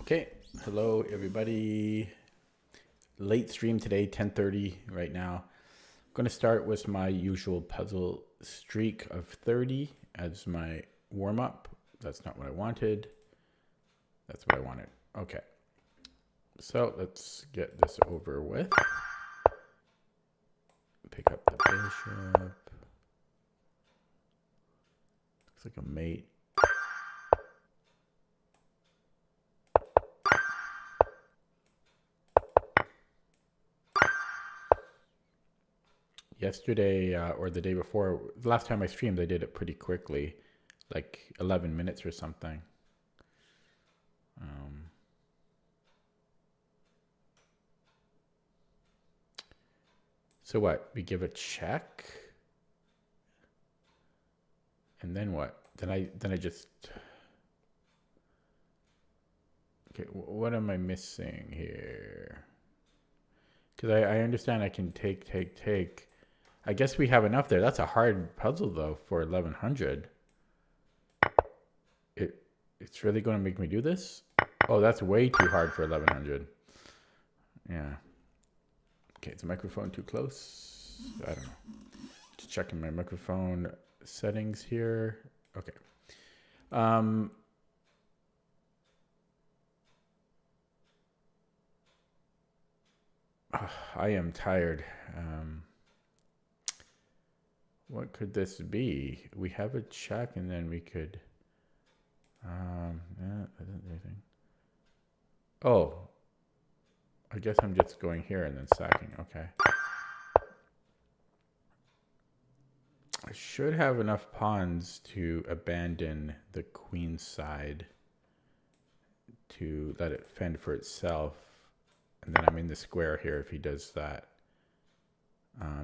Okay, hello everybody. Late stream today, 10:30 right now. I'm going to start with my usual puzzle streak of 30 as my warm up. That's not what I wanted. That's what I wanted. Okay, so let's get this over with. Pick up the bishop. Looks like a mate. Yesterday or the day before, the last time I streamed, I did it pretty quickly, like 11 minutes or something. So what? We give a check, and then what? Then I just. Okay, what am I missing here? Because I understand I can take. I guess we have enough there. That's a hard puzzle though for 1100. It's really going to make me do this? Oh, that's way too hard for 1100. Yeah. Okay, is the microphone too close? I don't know. Just checking my microphone settings here. Okay. I am tired. What could this be? We have a check and then we could... yeah, that doesn't do anything. Oh. I guess I'm just going here and then sacking. Okay. I should have enough pawns to abandon the queen side to let it fend for itself. And then I'm in the square here if he does that.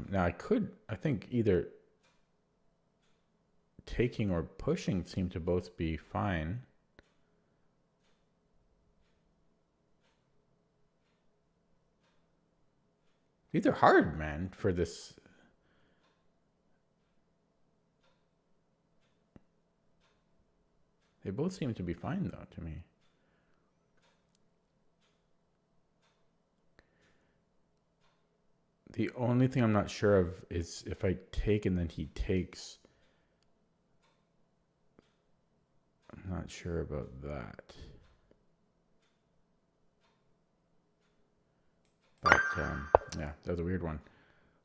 Now I think either taking or pushing seem to both be fine. These are hard, man, for this. They both seem to be fine, though, to me. The only thing I'm not sure of is if I take and then he takes. I'm not sure about that. But, yeah, that was a weird one.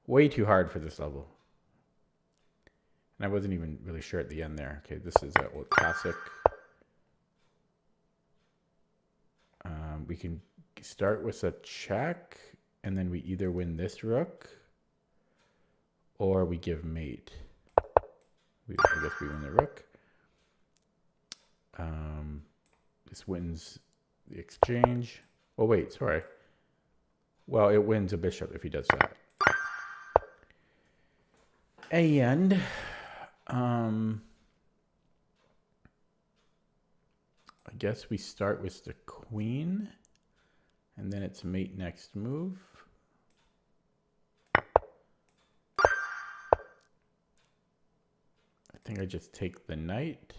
Way too hard for this level. And I wasn't even really sure at the end there. Okay, this is a old classic. We can start with a check, and then we either win this rook, or we give mate. I guess we win the rook. This wins the exchange. Oh, wait, sorry. Well, it wins a bishop if he does that. And I guess we start with the queen, and then it's mate next move. I think I just take the knight.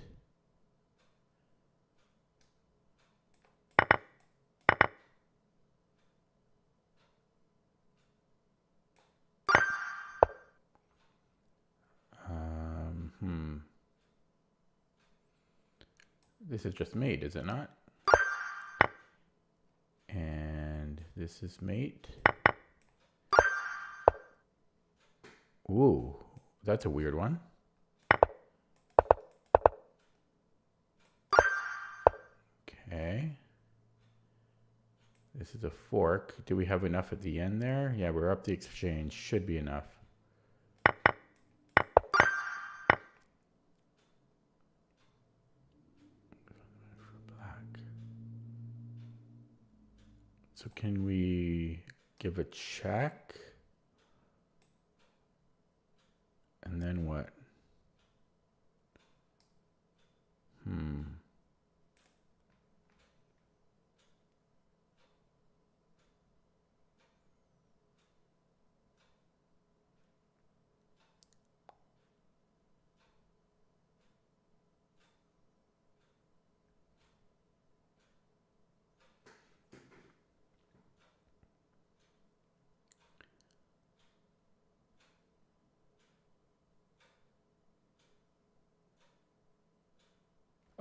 This is just mate, is it not? And this is mate. Ooh, that's a weird one. Okay. This is a fork. Do we have enough at the end there? Yeah, we're up the exchange. Should be enough. So can we give a check? And then what?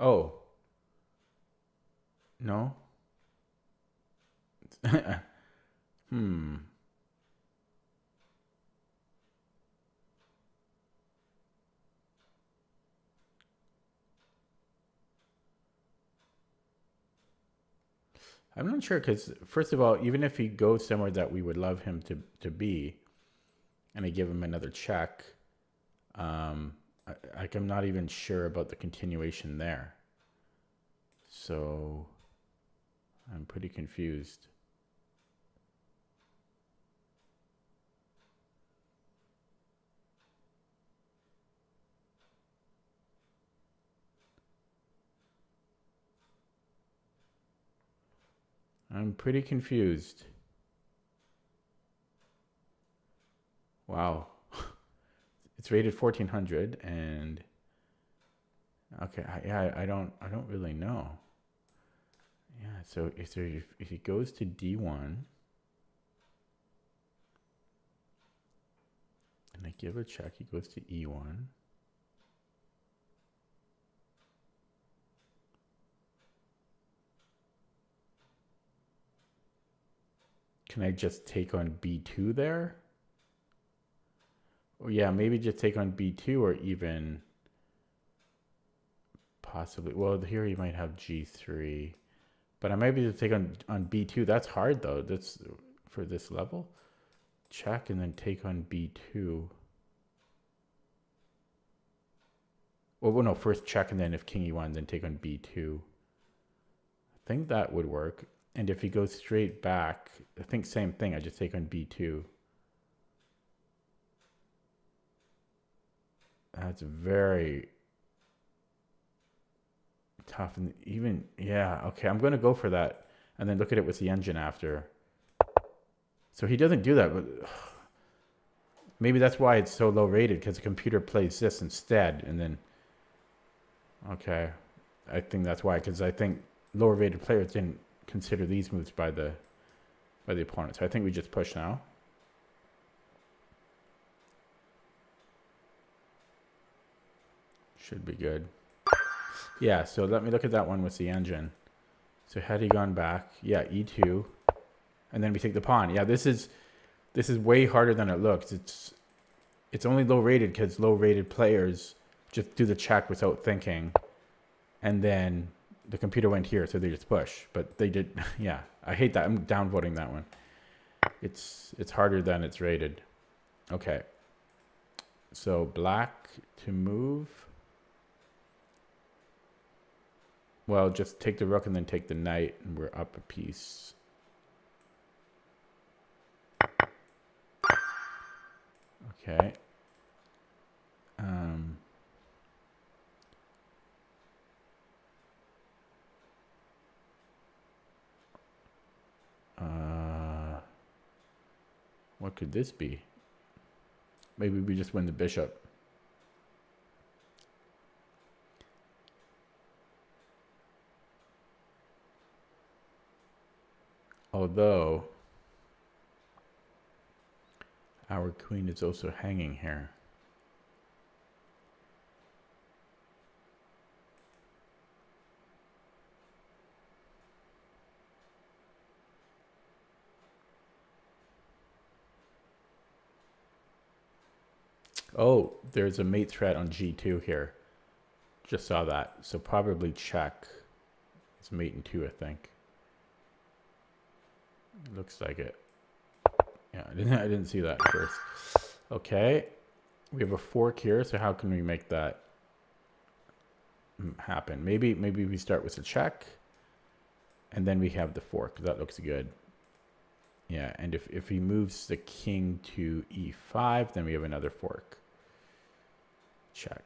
Oh, no. Hmm. I'm not sure because first of all, even if he goes somewhere that we would love him to be, and I give him another check, um, I'm not even sure about the continuation there. So I'm pretty confused. I'm pretty confused. Wow. It's rated 1400 and okay, I don't really know. Yeah, so if he goes to D1 and I give a check, he goes to E1. Can I just take on B2 there? Or yeah, maybe just take on B2 or even possibly. Well, here he might have G3, but I might be able to take on B2. That's hard though. That's for this level. Check and then take on B2. Well, no, first check and then if King E1, then take on B2. I think that would work. And if he goes straight back, I think same thing. I just take on B2. That's very tough. And even, yeah, okay, I'm going to go for that. And then look at it with the engine after. So he doesn't do that, but maybe that's why it's so low rated because the computer plays this instead. And then, okay, I think that's why, because I think lower rated players didn't consider these moves by the opponent. So I think we just push now. Should be good. Yeah, so let me look at that one with the engine. So had he gone back, yeah, E2, and then we take the pawn. Yeah, this is way harder than it looks. It's only low rated because low rated players just do the check without thinking, and then the computer went here, so they just push. But they did, yeah. I hate that. I'm downvoting that one. It's harder than it's rated. Okay. So black to move. Well, just take the rook and then take the knight, and we're up a piece. Okay. What could this be? Maybe we just win the bishop. Although our queen is also hanging here. Oh, there's a mate threat on G2 here. Just saw that. So probably check. It's mate in 2, I think. Looks like it. Yeah, I didn't see that first. Okay. We have a fork here, so how can we make that happen? Maybe we start with a check, and then we have the fork. That looks good. Yeah, and if he moves the king to E5, then we have another fork. Check.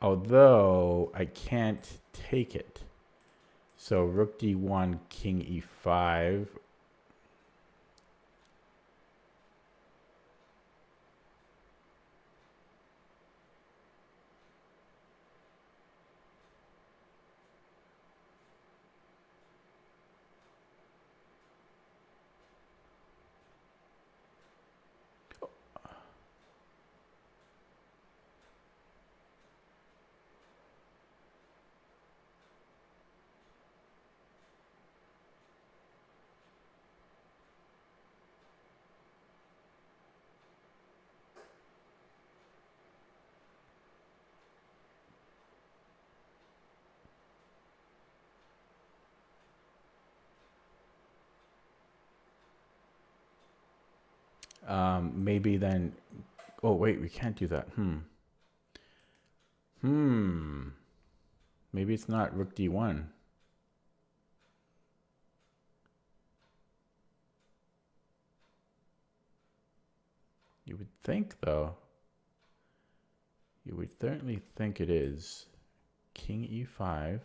Although I can't take it. So rook D1, king E5. maybe then. Oh wait, we can't do that. Maybe it's not rook d1. You would think, though. You would certainly think it is. King e5.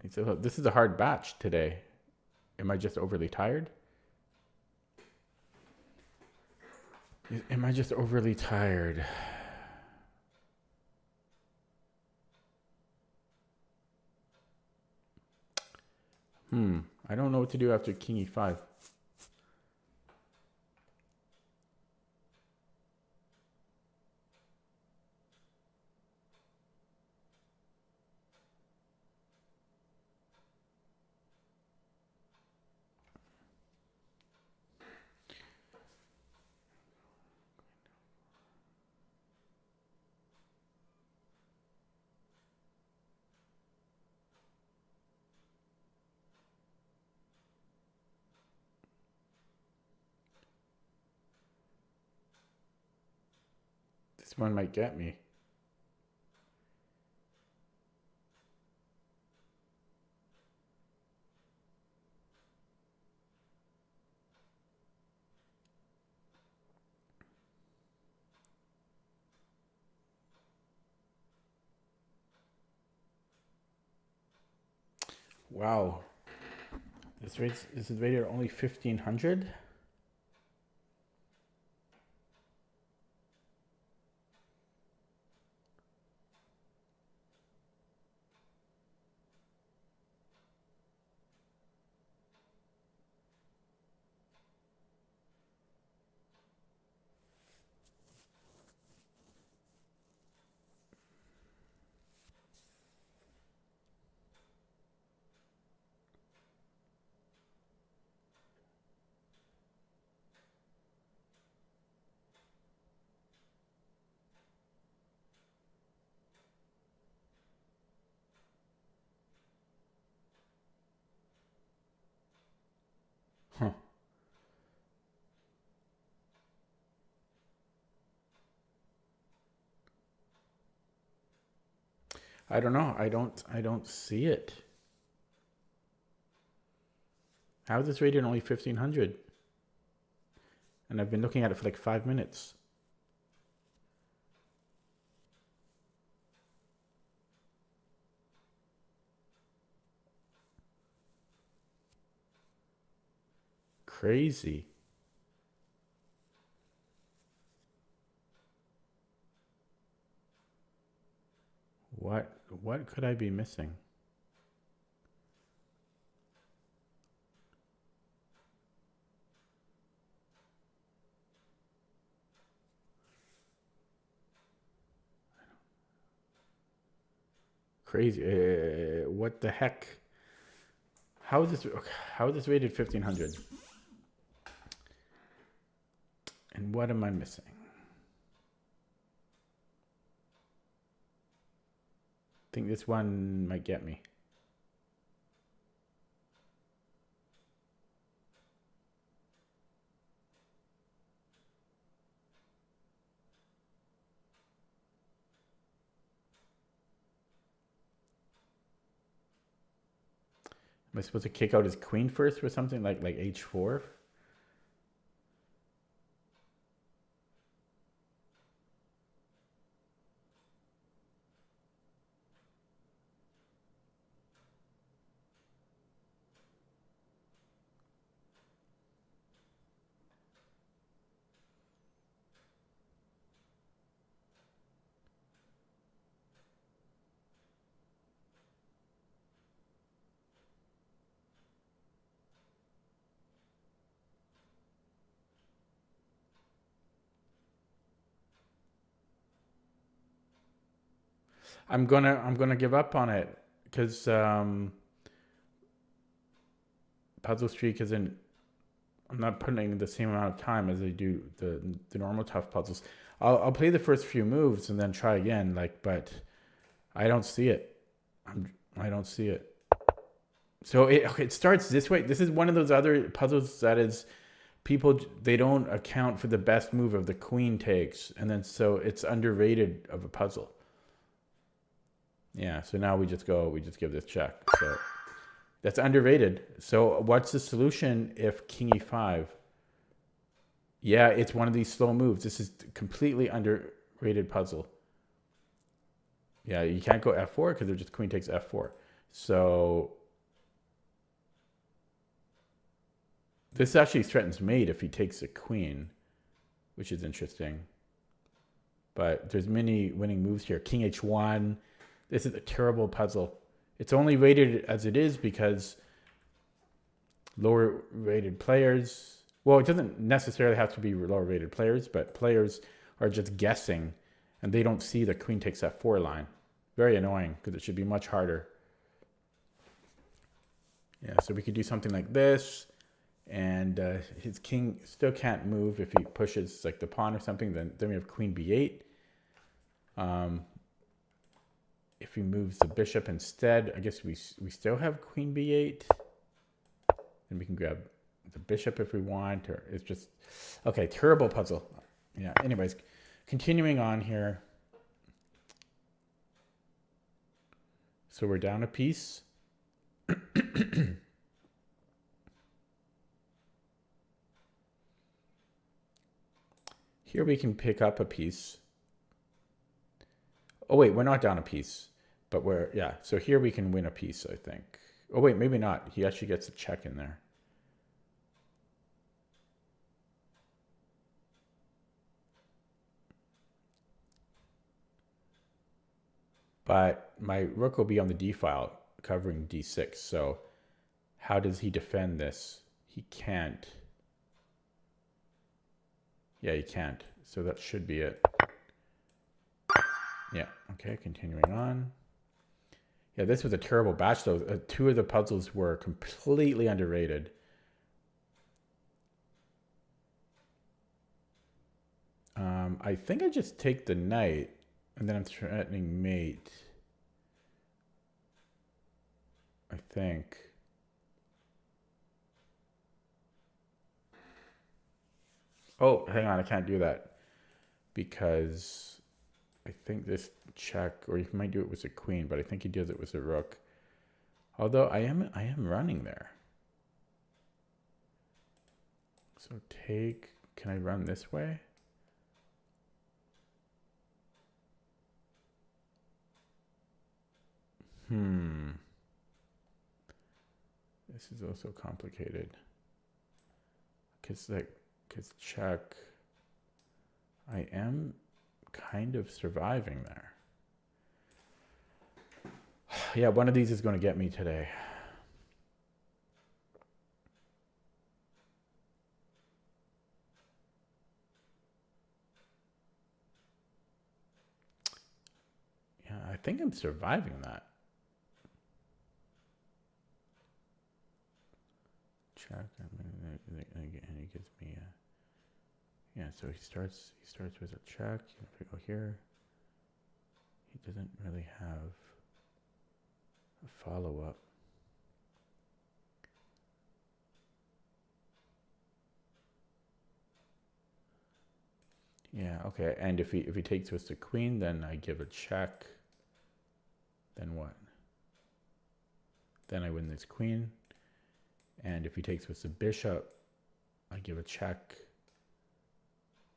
So this is a hard batch today. Am I just overly tired? Am I just overly tired? I don't know what to do after king e5. This one might get me. Wow. This is rated only 1500? Huh. I don't know. I don't see it. How is this rated only 1500? And I've been looking at it for like 5 minutes. Crazy. What could I be missing? Crazy. What the heck? How is this rated 1500? And what am I missing? I think this one might get me. Am I supposed to kick out his queen first or something like h4? I'm gonna give up on it because Puzzle Streak isn't I'm not putting the same amount of time as I do the normal tough puzzles. I'll play the first few moves and then try again. Like, but I don't see it. I don't see it. So it starts this way. This is one of those other puzzles that is people, they don't account for the best move of the queen takes, and then so it's underrated of a puzzle. Yeah. So now we just give this check. So that's underrated. So what's the solution if king e5? Yeah, it's one of these slow moves. This is completely underrated puzzle. Yeah, you can't go f4 because they're just queen takes f4. So this actually threatens mate if he takes a queen, which is interesting. But there's many winning moves here. King h1. This is a terrible puzzle. It's only rated as it is because lower rated players, well, it doesn't necessarily have to be lower rated players, but players are just guessing and they don't see the queen takes f4 line. Very annoying because it should be much harder. Yeah, so we could do something like this, and his king still can't move if he pushes like the pawn or something. Then we have queen b8. If he moves the bishop instead, I guess we still have queen b8. And we can grab the bishop if we want, or it's just, okay, terrible puzzle. Yeah, anyways, continuing on here. So we're down a piece. Here we can pick up a piece. Oh wait, we're not down a piece, but yeah. So here we can win a piece, I think. Oh wait, maybe not. He actually gets a check in there. But my rook will be on the d file covering d6. So how does he defend this? He can't. Yeah, he can't. So that should be it. Yeah, okay, continuing on. Yeah, this was a terrible batch though. Two of the puzzles were completely underrated. I think I just take the knight and then I'm threatening mate. I think. Oh, hang on, I can't do that because I think this check, or he might do it with a queen, but I think he does it with a rook. Although I am running there. So take, can I run this way? This is also complicated. Because check, I am kind of surviving there. Yeah, one of these is going to get me today. Yeah, I think I'm surviving that. Check, and he gives me a, yeah, so he starts with a check. If we go here, he doesn't really have a follow-up. Yeah, okay. And if he takes with the queen, then I give a check. Then what? Then I win this queen. And if he takes with the bishop, I give a check.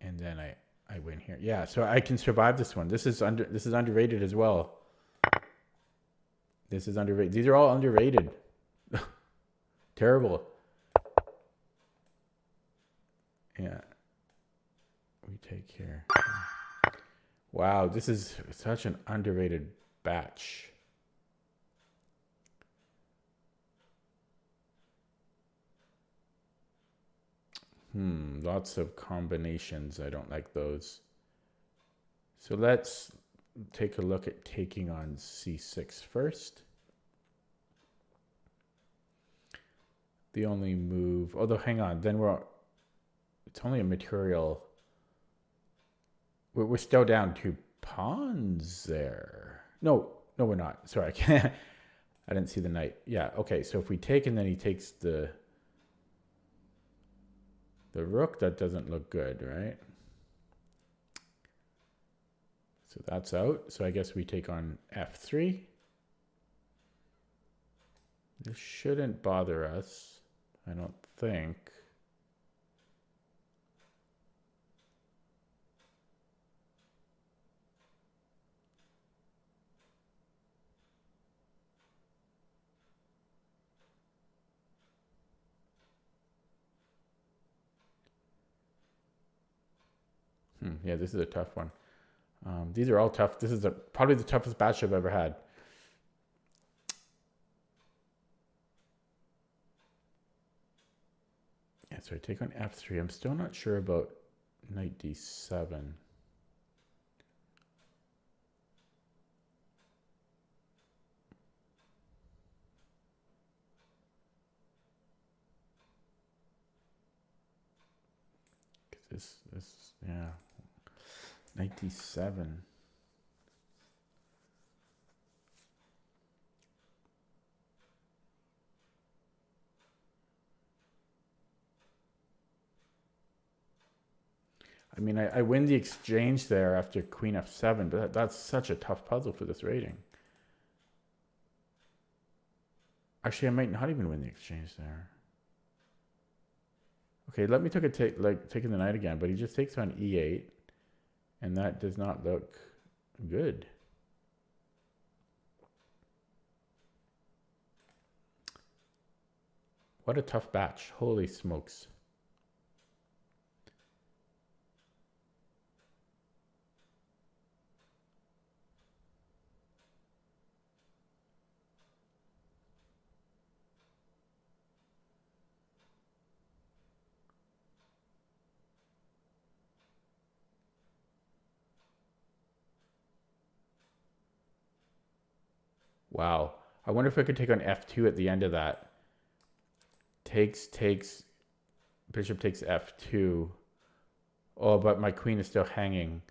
And then I win here. Yeah, so I can survive this one. This is underrated as well. This is underrated. These are all underrated. Terrible. Yeah. We take here. Wow, this is such an underrated batch. Lots of combinations. I don't like those. So let's take a look at taking on c6 first. the only move. Although, hang on, then it's only a material. We're still down 2 pawns there. No, we're not. Sorry, I can't. I didn't see the knight. Yeah, okay. So if we take and then he takes the rook, that doesn't look good, right? So that's out. So I guess we take on f3. This shouldn't bother us, I don't think. Yeah, this is a tough one. These are all tough. This is probably the toughest batch I've ever had. Yeah, so I take on f3. I'm still not sure about knight d7. This, yeah. Knight d7. I mean, I win the exchange there after queen f7, but that's such a tough puzzle for this rating. Actually, I might not even win the exchange there. Okay, let me taking the knight again, but he just takes on e8, and that does not look good. What a tough batch. Holy smokes. Wow. I wonder if I could take on f2 at the end of that. Takes, bishop takes f2. Oh, but my queen is still hanging.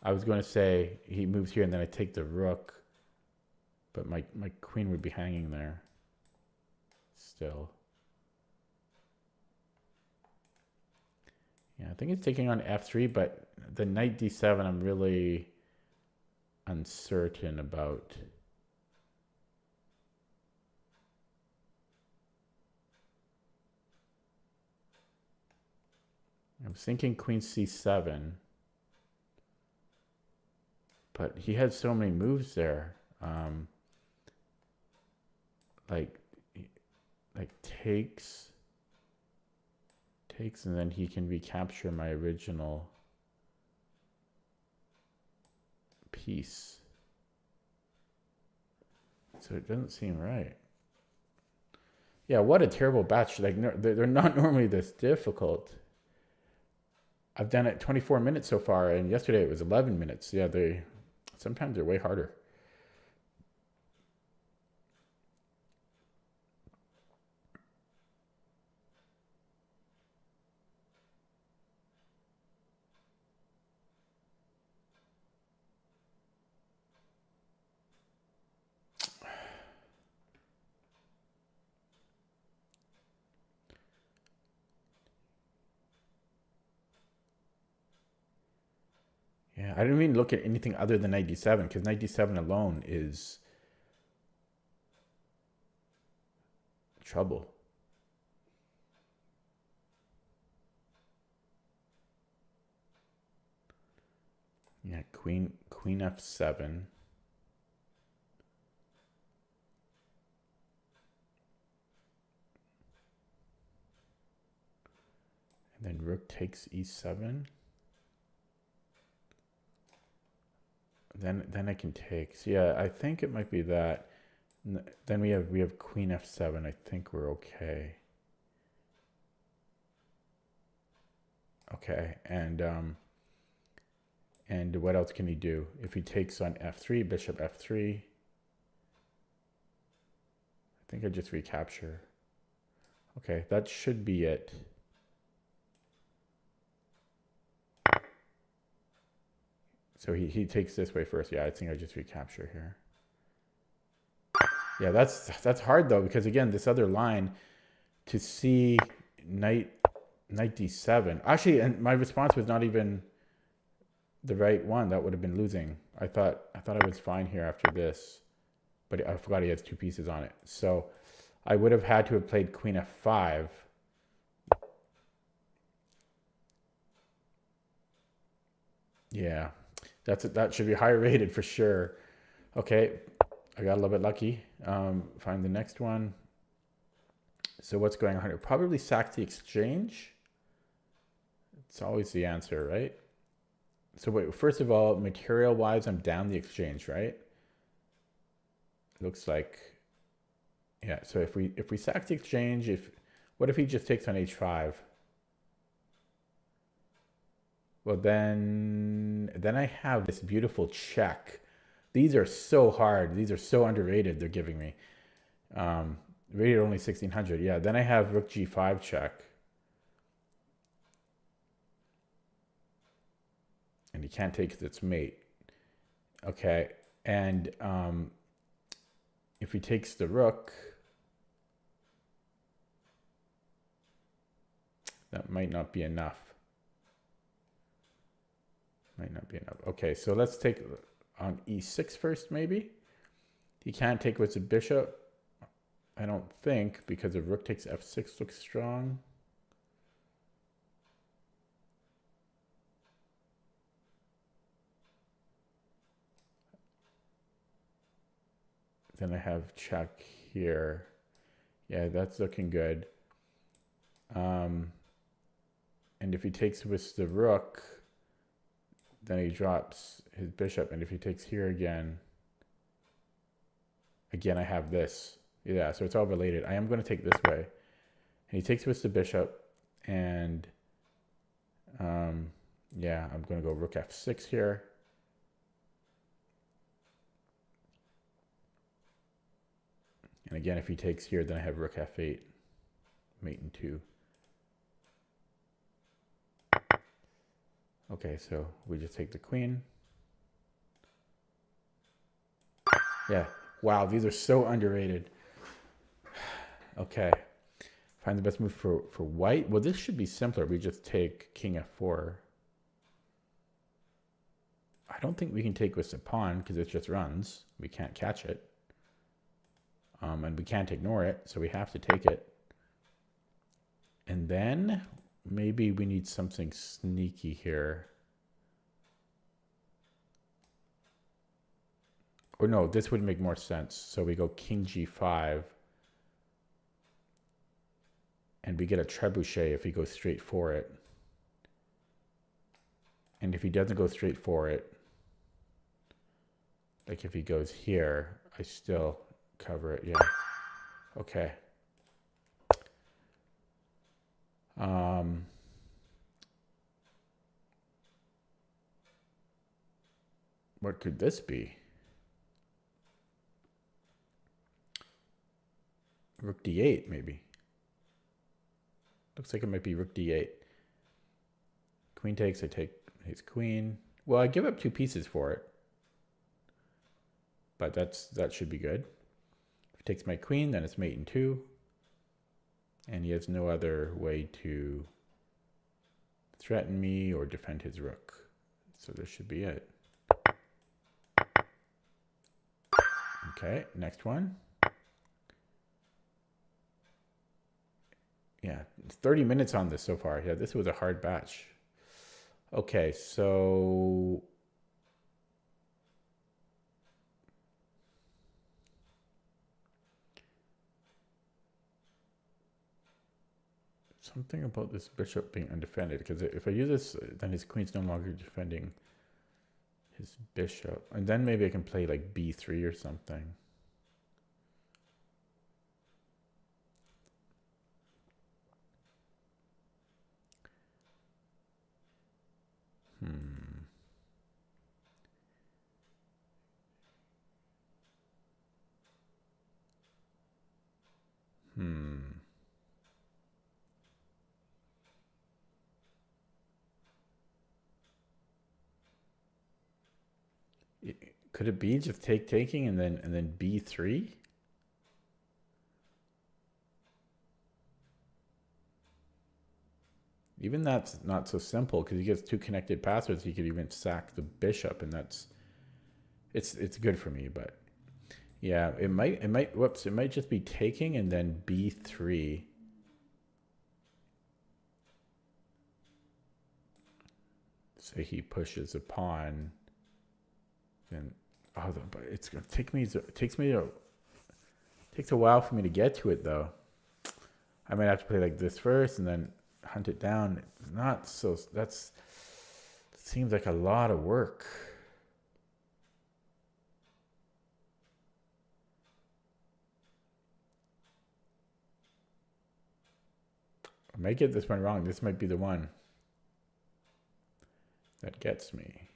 I was going to say he moves here and then I take the rook. But my queen would be hanging there still. Yeah, I think it's taking on f3, but the knight d7 I'm really uncertain about. I'm thinking queen c7, but he had so many moves there. Like takes, and then he can recapture my original piece. So it doesn't seem right. Yeah, what a terrible batch. Like, they're not normally this difficult. I've done it 24 minutes so far, and yesterday it was 11 minutes. Yeah, sometimes they're way harder. Yeah, I didn't even look at anything other than knight d7, because knight d7 alone is trouble. Yeah, queen f7. And then rook takes e7. Then I can take. So yeah, I think it might be that. Then we have queen f7. I think we're okay. Okay, and what else can he do? If he takes on f3, bishop f3. I think I just recapture. Okay, that should be it. So he takes this way first. Yeah, I think I just recapture here. Yeah, that's hard though, because again, this other line to see knight d7. Actually, and my response was not even the right one. That would have been losing. I thought I was fine here after this, but I forgot he has two pieces on it. So I would have had to have played queen f5. Yeah, that should be higher rated for sure. Okay, I got a little bit lucky. Find the next one. So what's going on here? Probably sack the exchange. It's always the answer, right? So wait, first of all, material-wise, I'm down the exchange, right? Looks like, yeah. So if we sack the exchange, what if he just takes on h5? Well, then I have this beautiful check. These are so hard. These are so underrated. They're giving me. Rated only 1600. Yeah. Then I have rook g5 check. And he can't take its mate. Okay. And if he takes the rook, that might not be enough. Might not be enough. Okay, so let's take on e6 first, maybe. He can't take with the bishop, I don't think, because if rook takes f6 looks strong. Then I have check here. Yeah, that's looking good. And if he takes with the rook, then he drops his bishop. And if he takes here again I have this. Yeah, so it's all related. I am going to take this way. And he takes with the bishop. And yeah, I'm going to go rook f6 here. And again, if he takes here, then I have rook f8, mate in 2. Okay, so we just take the queen. Yeah, wow, these are so underrated. Okay, find the best move for white. Well, this should be simpler. We just take king f4. I don't think we can take with the pawn because it just runs. We can't catch it. And we can't ignore it, so we have to take it. And then maybe we need something sneaky here. Or no, this would make more sense. So we go king g5. And we get a trebuchet if he goes straight for it. And if he doesn't go straight for it, like if he goes here, I still cover it. Yeah. Okay. What could this be? Rook d8, maybe. Looks like it might be rook d8. Queen takes, I take his queen. Well, I give up 2 pieces for it. But that should be good. If he takes my queen, then it's mate in 2. And he has no other way to threaten me or defend his rook. So this should be it. Okay, next one. Yeah, 30 minutes on this so far. Yeah, this was a hard batch. Okay, so something about this bishop being undefended, because if I use this, then his queen's no longer defending his bishop. And then maybe I can play like b3 or something. Could it be just taking and then b3? Even that's not so simple because he gets two connected passwords. He could even sack the bishop, and that's it's good for me. But yeah, it might whoops, it might just be taking and then b3. Say he pushes a pawn, then but it's gonna take me. It takes a while for me to get to it though. I might have to play like this first and then hunt it down. Not so. That seems like a lot of work. I might get this one wrong. This might be the one that gets me.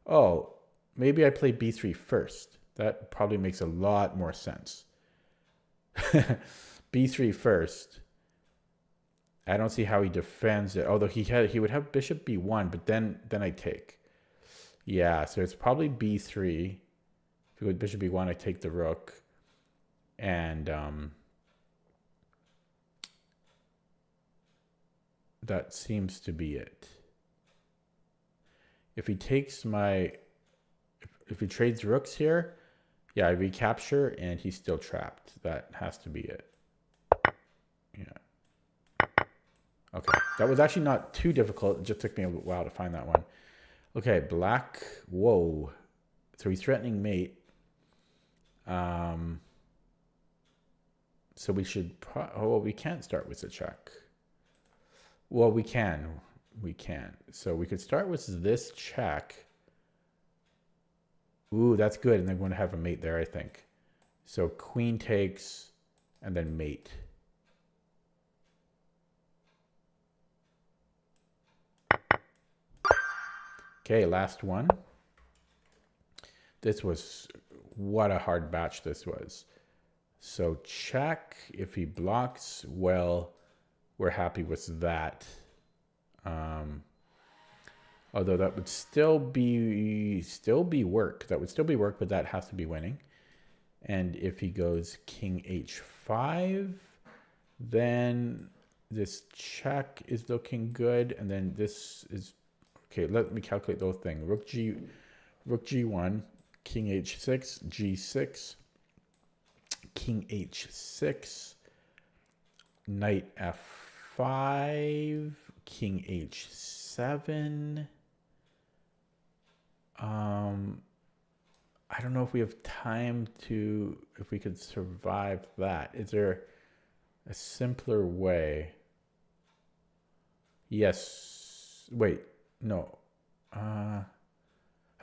Oh, maybe I play b3 first. That probably makes a lot more sense. b3 first. I don't see how he defends it. Although he would have bishop b1, but then I take. Yeah, so it's probably b3. If you go bishop b1, I take the rook, and that seems to be it. If he takes my, if he trades rooks here, yeah, I recapture and he's still trapped. That has to be it. Yeah. Okay, that was actually not too difficult. It just took me a while to find that one. Okay, black. Whoa. So he's threatening mate. So we should. Well, we can't start with the check. Well, we can. We can. So we could start with this check. Ooh, that's good. And they're going to have a mate there, I think. So queen takes and then mate. Okay, last one. This was, what a hard batch this was. So check. If he blocks, well, we're happy with that. Although that would still be work. That would still be work, but that has to be winning. And if he goes king h5, then this check is looking good, and then this is okay. Let me calculate those things. Rook g1, king h6, g6, king h6, knight f5, king h7. I don't know if we have time to, if we could survive that. Is there a simpler way? Yes. Wait, no. I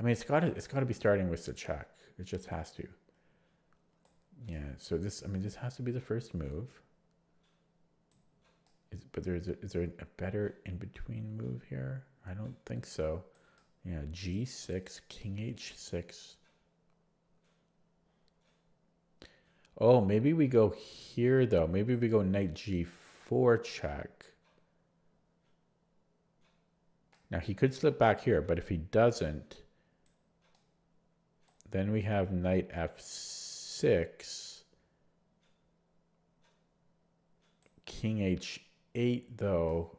mean, it's gotta be starting with the check. It just has to. Yeah. So this has to be the first move. But is there a better in between move here? I don't think so. Yeah, g6, king h6. Oh, maybe we go here though. Maybe we go knight g4 check. Now he could slip back here, but if he doesn't, then we have knight f6, king h8 though.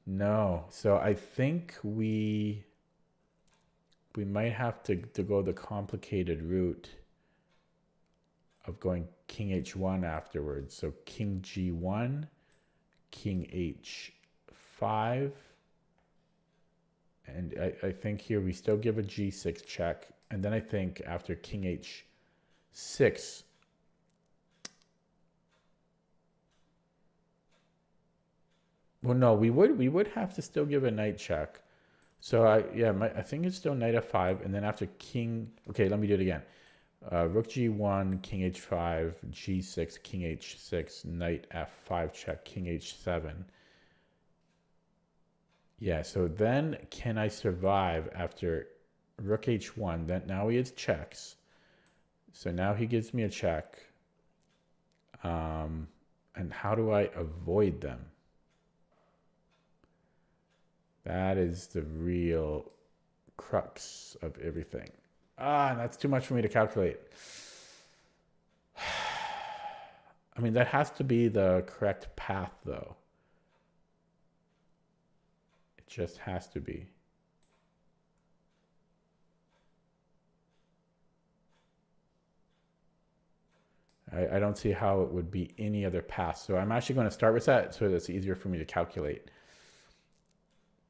No, so I think we might have to go the complicated route of going king h1 afterwards. So king g1, king h5, and I think here we still give a g6 check, and then I think after king h6, well, no, we would have to still give a knight check. So I think it's still knight f5, and then after king. Okay, let me do it again. Rook g1, king h5, g6, king h6, knight f5 check, king h7. Yeah. So then can I survive after rook h1? Then now he has checks. So now he gives me a check. And how do I avoid them? That is the real crux of everything. Ah, that's too much for me to calculate. I mean, that has to be the correct path, though. It just has to be. I don't see how it would be any other path. So I'm actually going to start with that so that's easier for me to calculate.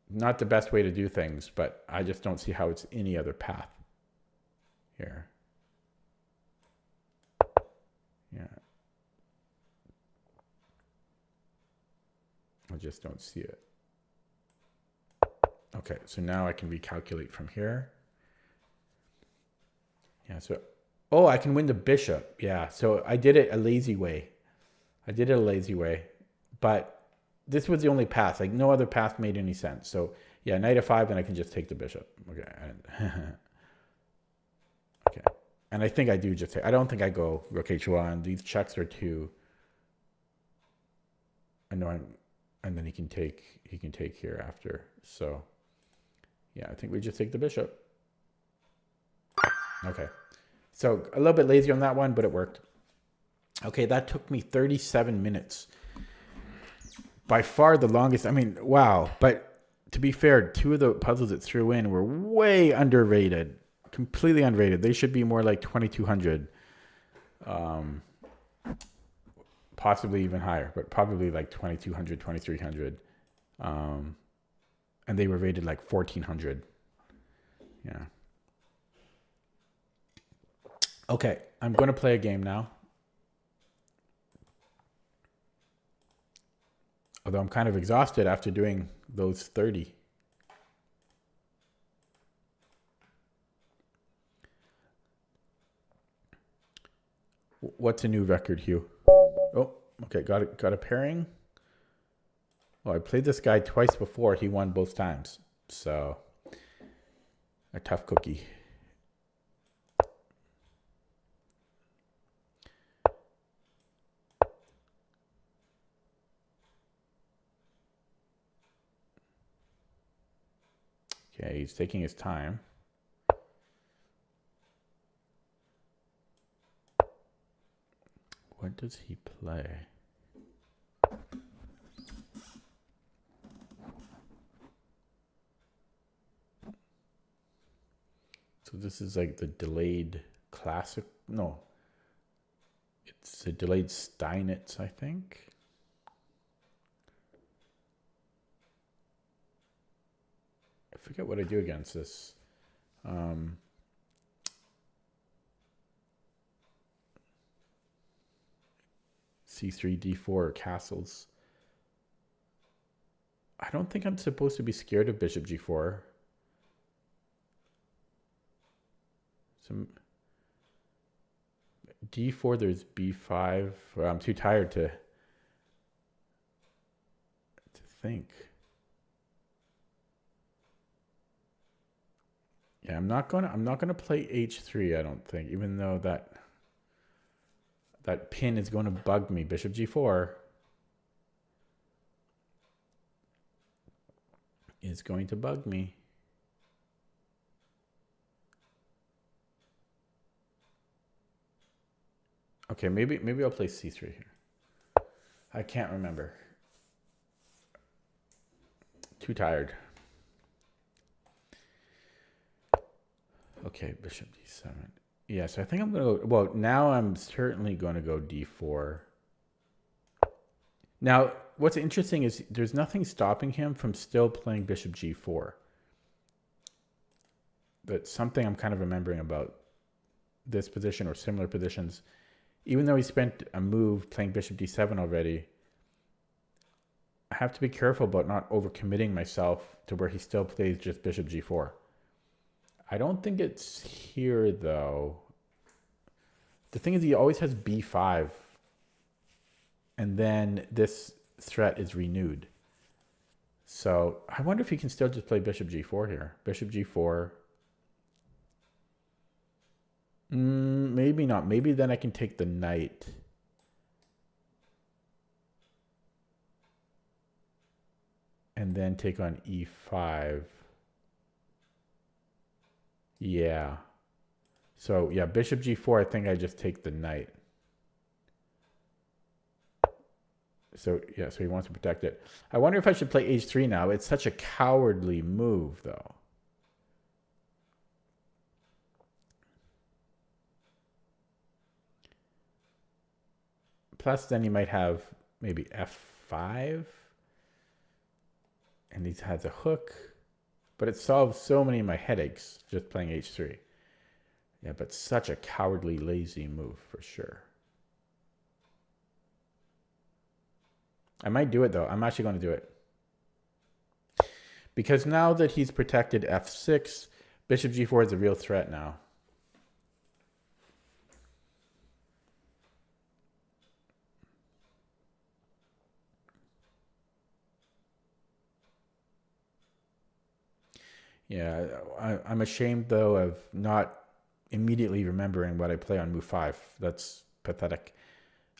Not the best way to do things, but I just don't see how it's any other path here. Yeah. I just don't see it. Okay, so now I can recalculate from here. Yeah, so, oh, I can win the bishop. Yeah, so I did it a lazy way. But this was the only path. Like, no other path made any sense. So, yeah, knight f5, and I can just take the bishop. Okay. Okay. And I think I do just take, I don't think I go rook h1. These checks are too annoying. And then he can take here after. So, yeah, I think we just take the bishop. Okay. So a little bit lazy on that one, but it worked. Okay, that took me 37 minutes. By far the longest. I mean, wow. But to be fair, two of the puzzles it threw in were way underrated. Completely unrated. They should be more like 2200. Possibly even higher, but probably like 2200, 2300. And they were rated like 1400. Yeah. Okay, I'm going to play a game now. Although I'm kind of exhausted after doing those 30. What's a new record, Hugh? Oh, okay, got a pairing. Well, I played this guy twice before. He won both times. So, a tough cookie. Okay, he's taking his time. What does he play? So this is like the delayed classic. No, it's a delayed Steinitz, I think. I forget what I do against this. C3, D4, castles. I don't think I'm supposed to be scared of bishop G4. Some D4, there's B5. Well, I'm too tired to think. Yeah, I'm not gonna play H3, I don't think, even though that pin is going to bug me. Bishop G4 is going to bug me. Okay, maybe I'll play C3 here. I can't remember. Too tired. Okay, bishop D7. Yeah, so I think I'm going to go, well, now I'm certainly going to go D4. Now, what's interesting is there's nothing stopping him from still playing bishop G4. That's something I'm kind of remembering about this position or similar positions. Even though he spent a move playing bishop D7 already, I have to be careful about not overcommitting myself to where he still plays just bishop G4. I don't think it's here, though. The thing is, he always has B5. And then this threat is renewed. So I wonder if he can still just play bishop G4 here. Bishop G4. Maybe not. Maybe then I can take the knight. and then take on e5. Yeah. So yeah, bishop g4, I think I just take the knight. So yeah, so he wants to protect it. I wonder if I should play h3 now. It's such a cowardly move, though. Plus, then he might have maybe f5. And he has a hook. But it solves so many of my headaches just playing h3. Yeah, but such a cowardly, lazy move for sure. I might do it, though. I'm actually going to do it. Because now that he's protected f6, bishop g4 is a real threat now. Yeah, I'm ashamed, though, of not immediately remembering what I play on move 5. That's pathetic.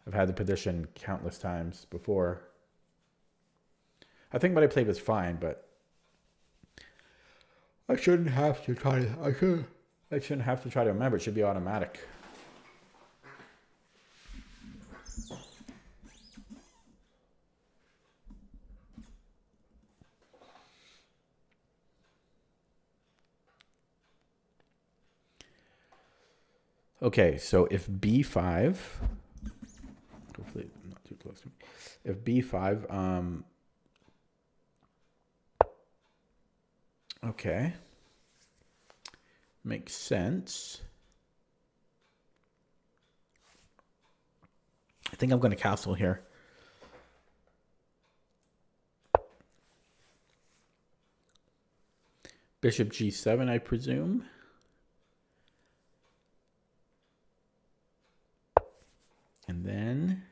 I've had the position countless times before. I think what I played was fine, but I shouldn't have to try to. I shouldn't have to try to remember. It should be automatic. Okay, so if b5, hopefully not too close to me. If b5, okay, makes sense. I think I'm going to castle here. Bishop g7, I presume. And then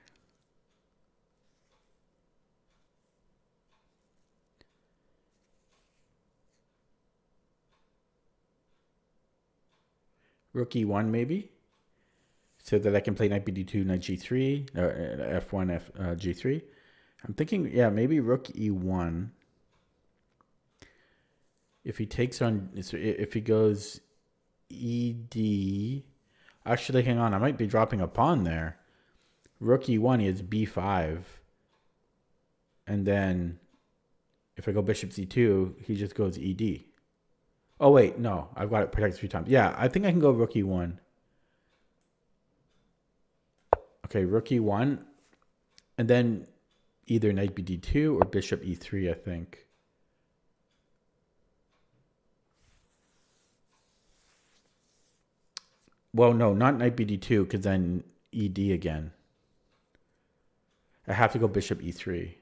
rook e1 maybe, so that I can play knight bd2, knight g3, f1, g3. I'm thinking, yeah, maybe rook e1. If he takes on, if he goes ed, actually, hang on, I might be dropping a pawn there. Rook e1 is b5. And then if I go bishop c2, he just goes ed. Oh, wait, no. I've got it protected 3 times. Yeah, I think I can go rook e1. Okay, rook e1. And then either knight bd2 or bishop e3, I think. Well, no, not knight bd2, because then ed again. I have to go bishop e3.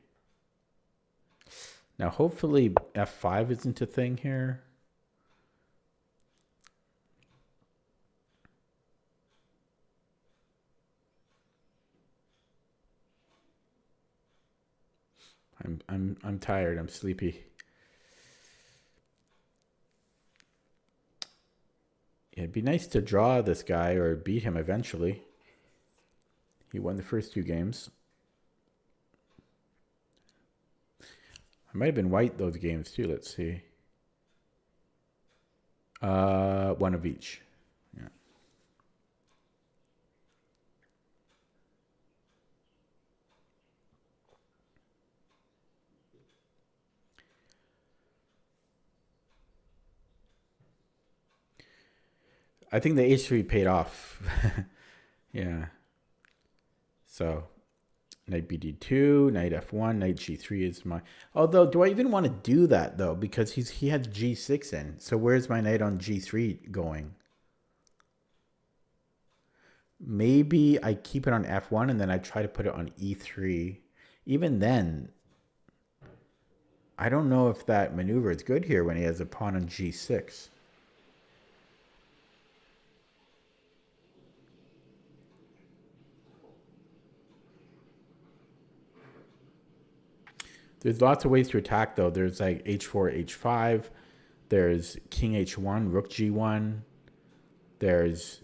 Now, hopefully f5 isn't a thing here. I'm tired. I'm sleepy. Yeah, it'd be nice to draw this guy or beat him eventually. He won the first 2 games. I might have been white those games too. Let's see. One of each. Yeah. I think the h3 paid off. Yeah. So knight bd2, knight f1, knight g3 is my... Although, do I even want to do that, though? Because he has g6 in. So where's my knight on g3 going? Maybe I keep it on f1 and then I try to put it on e3. Even then, I don't know if that maneuver is good here when he has a pawn on g6. There's lots of ways to attack, though. There's like h4, h5. There's king h1, rook g1. There's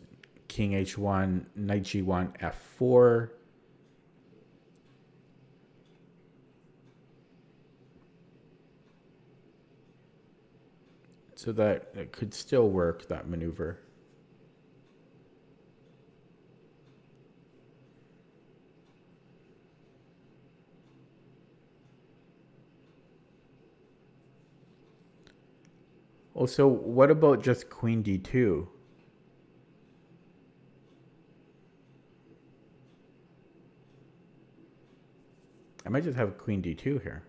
king h1, knight g1, f4. So that it could still work, that maneuver. Also, what about just queen d2? I might just have queen d2 here.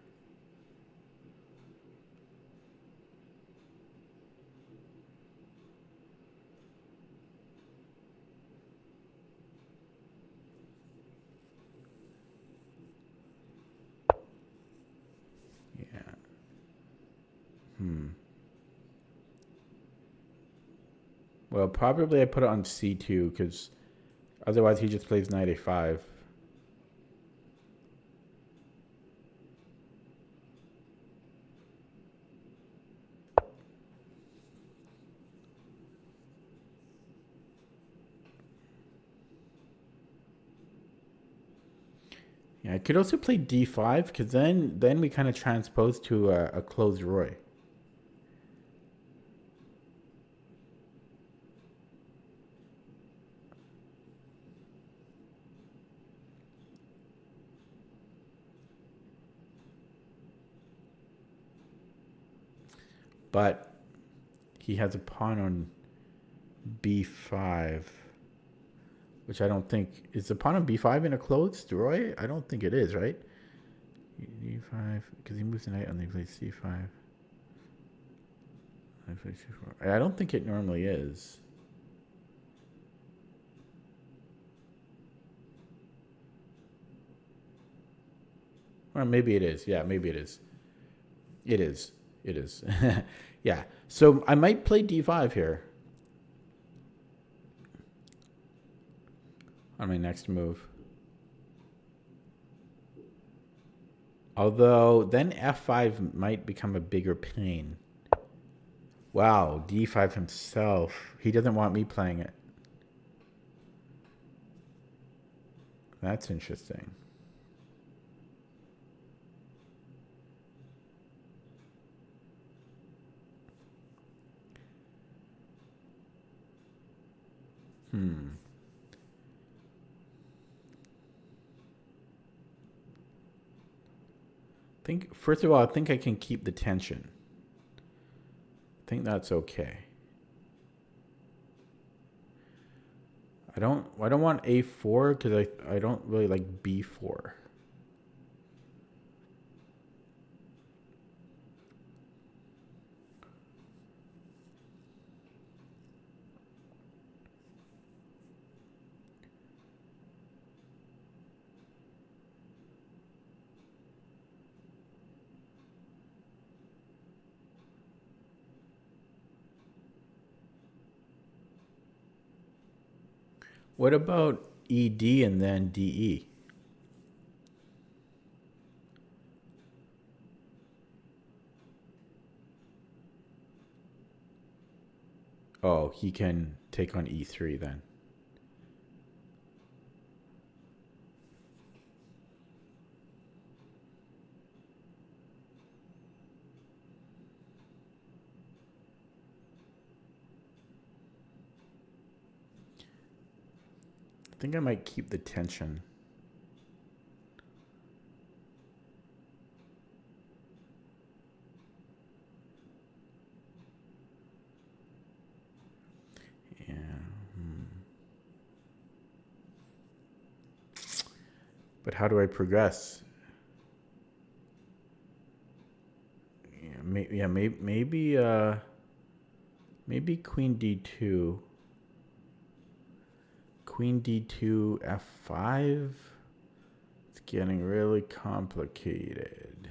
Yeah. Well, probably I put it on c2 because otherwise he just plays knight a5. Yeah, I could also play d5 because then we kind of transpose to a closed Roy. But he has a pawn on b5, which I don't think is the pawn on b5 in a closed Roy. I don't think it is, right? d5 because he moves the knight and they play c5. I play c4. I don't think it normally is. Or maybe it is. Yeah, maybe it is. It is. It is. Yeah. So I might play d5 here on my next move. Although then f5 might become a bigger pain. Wow, d5 himself. He doesn't want me playing it. That's interesting. First of all, I think I can keep the tension. I think that's okay. I don't want a4 because I don't really like b4. What about ed and then de? Oh, he can take on e3 then. I think I might keep the tension. Yeah. But how do I progress? Yeah, maybe queen d2. Queen d2, f5. It's getting really complicated.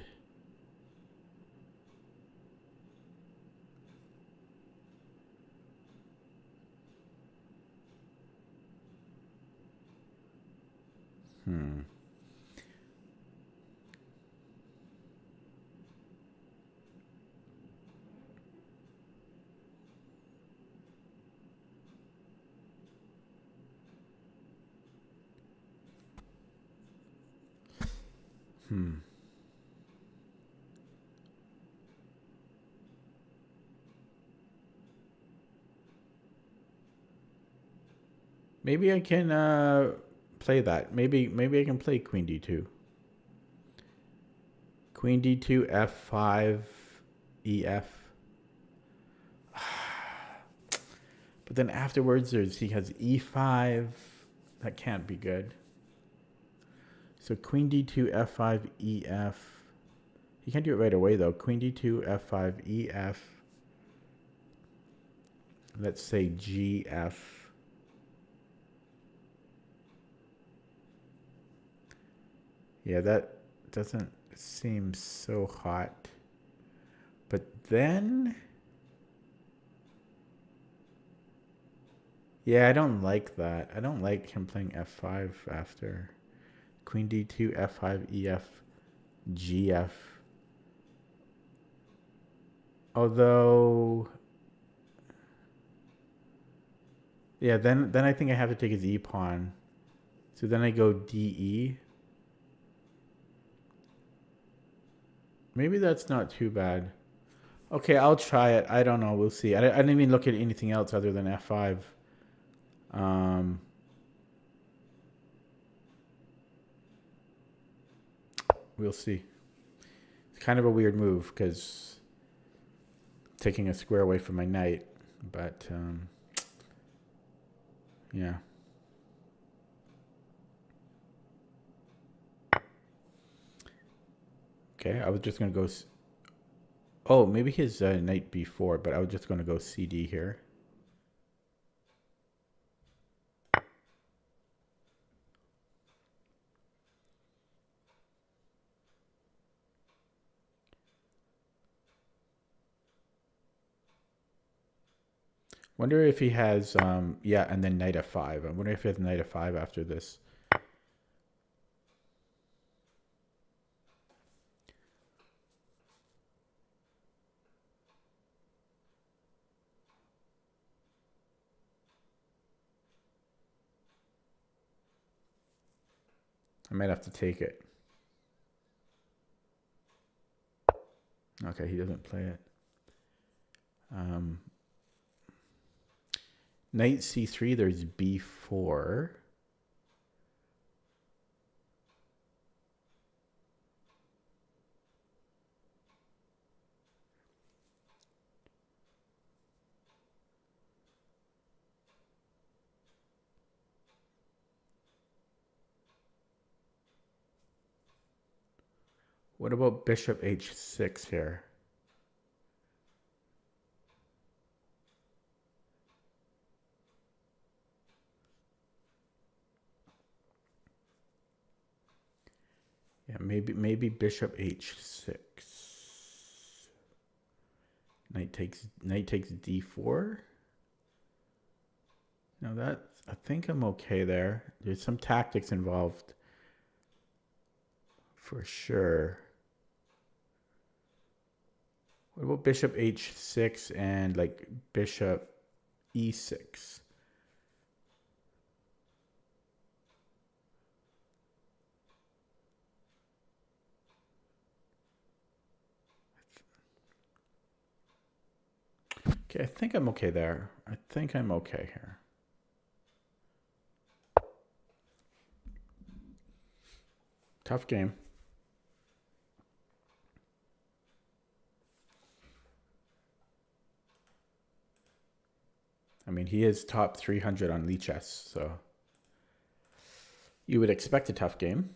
Maybe I can play that. Maybe I can play queen d2. Queen d2, f5, ef. But then afterwards, he has e5. That can't be good. So queen d2, f5, ef. He can't do it right away though. Queen d2, f5, ef. Let's say gf. Yeah, that doesn't seem so hot. But then, yeah, I don't like that. I don't like him playing f5 after. Queen d2, f5, ef, gf. Although, yeah, then I think I have to take his e pawn. So then I go de. Maybe that's not too bad. Okay, I'll try it. I don't know. We'll see. I didn't even look at anything else other than f5. We'll see. It's kind of a weird move because taking a square away from my knight, but yeah. Okay, I was just gonna go. Oh, maybe his knight b4, but I was just gonna go cd here. Wonder if he has, yeah, and then knight f5. I wonder if he has knight f5 after this. I might have to take it. Okay, he doesn't play it. Knight c3, there's b4. What about bishop h6 here? Yeah, maybe bishop h6. Knight takes d4. Now that I think I'm okay there. There's some tactics involved for sure. What about bishop h6 and like bishop e6? Okay, I think I'm okay there. I think I'm okay here. Tough game. I mean, he is top 300 on Lichess, so you would expect a tough game.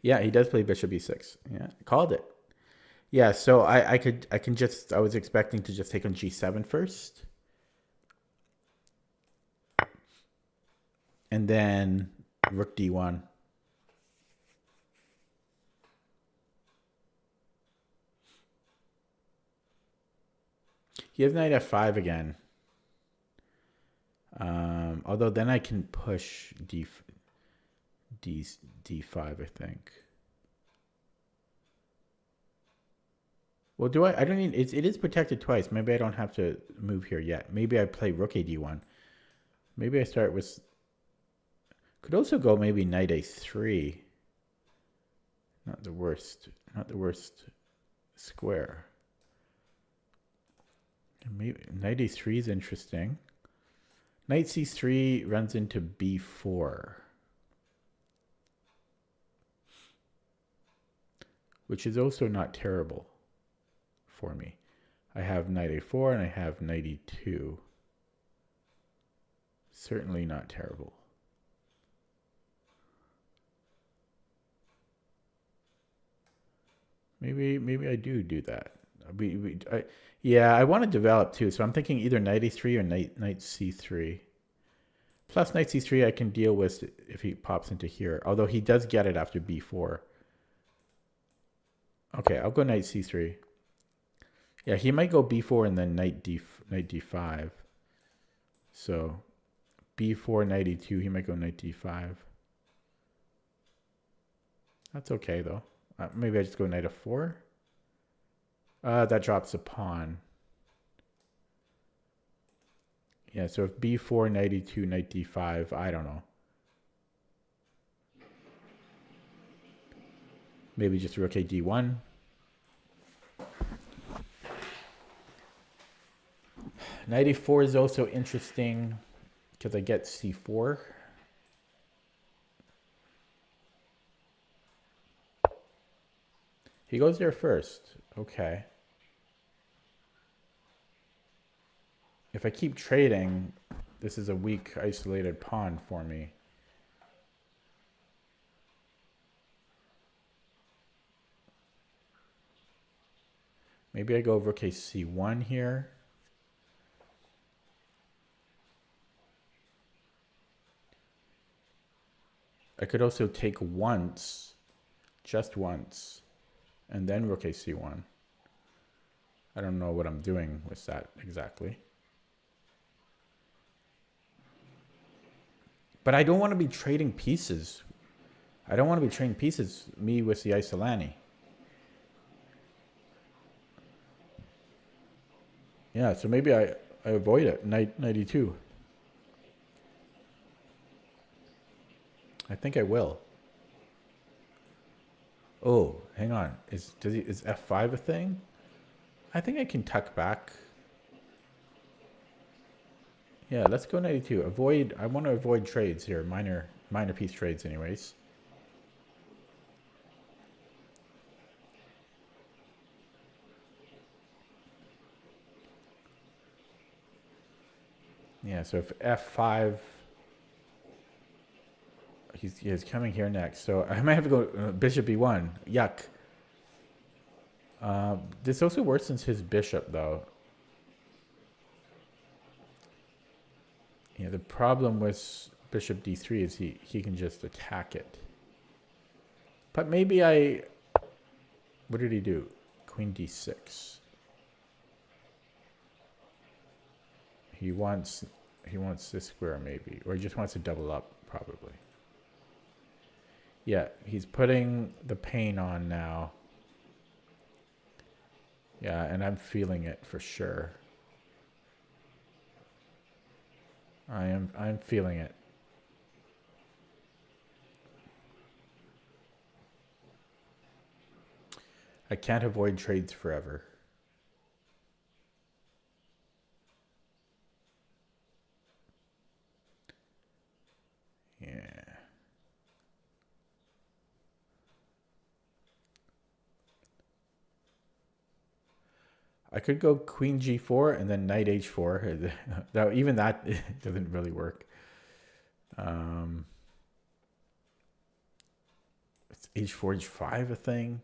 Yeah, he does play bishop e6. Yeah, called it. Yeah, so I was expecting to just take on g7 first. And then rook d1. He has knight f5 again. Although then I can push d5, I think. Well, I don't need, it is protected twice. Maybe I don't have to move here yet. Maybe I play rook a d1. Maybe I start with, could also go maybe knight a3. Not the worst square. Maybe knight a3 is interesting. Knight c3 runs into b4, which is also not terrible for me. I have knight a4 and I have knight e2. Certainly not terrible. Maybe I do that. Yeah, I want to develop too. So I'm thinking either knight e3 or knight c3. Plus knight c3 I can deal with if he pops into here. Although he does get it after b4. Okay, I'll go knight c3. Yeah, he might go b4 and then knight d5. So b4, knight e2, he might go knight d5. That's okay though. Maybe I just go knight f4. That drops a pawn. Yeah, so if b4, knight e2, knight d5, I don't know. Maybe just rook a d1. Knight e4 is also interesting because I get c4. He goes there first. Okay. If I keep trading, this is a weak, isolated pawn for me. Maybe I go rook a c1 here. I could also take once, just once, and then rook a c1. I don't know what I'm doing with that exactly. But I don't want to be trading pieces. I don't want to be trading pieces, me with the Isolani. Yeah, so maybe I avoid it, knight e2. I think I will. Oh, hang on. Is f5 a thing? I think I can tuck back. Yeah, let's go knight e2. Avoid. I want to avoid trades here, minor piece trades, anyways. Yeah, so if f5, he's coming here next. So I might have to go bishop e1. Yuck. This also worsens his bishop, though. Yeah, the problem with bishop d3 is he can just attack it. But maybe what did he do? Queen d6. He wants this square maybe, or he just wants to double up probably. Yeah, he's putting the pain on now. Yeah, and I'm feeling it for sure. I'm feeling it. I can't avoid trades forever. Yeah. I could go queen g4 and then knight h4. Now, even that doesn't really work. It's h4, h5 a thing?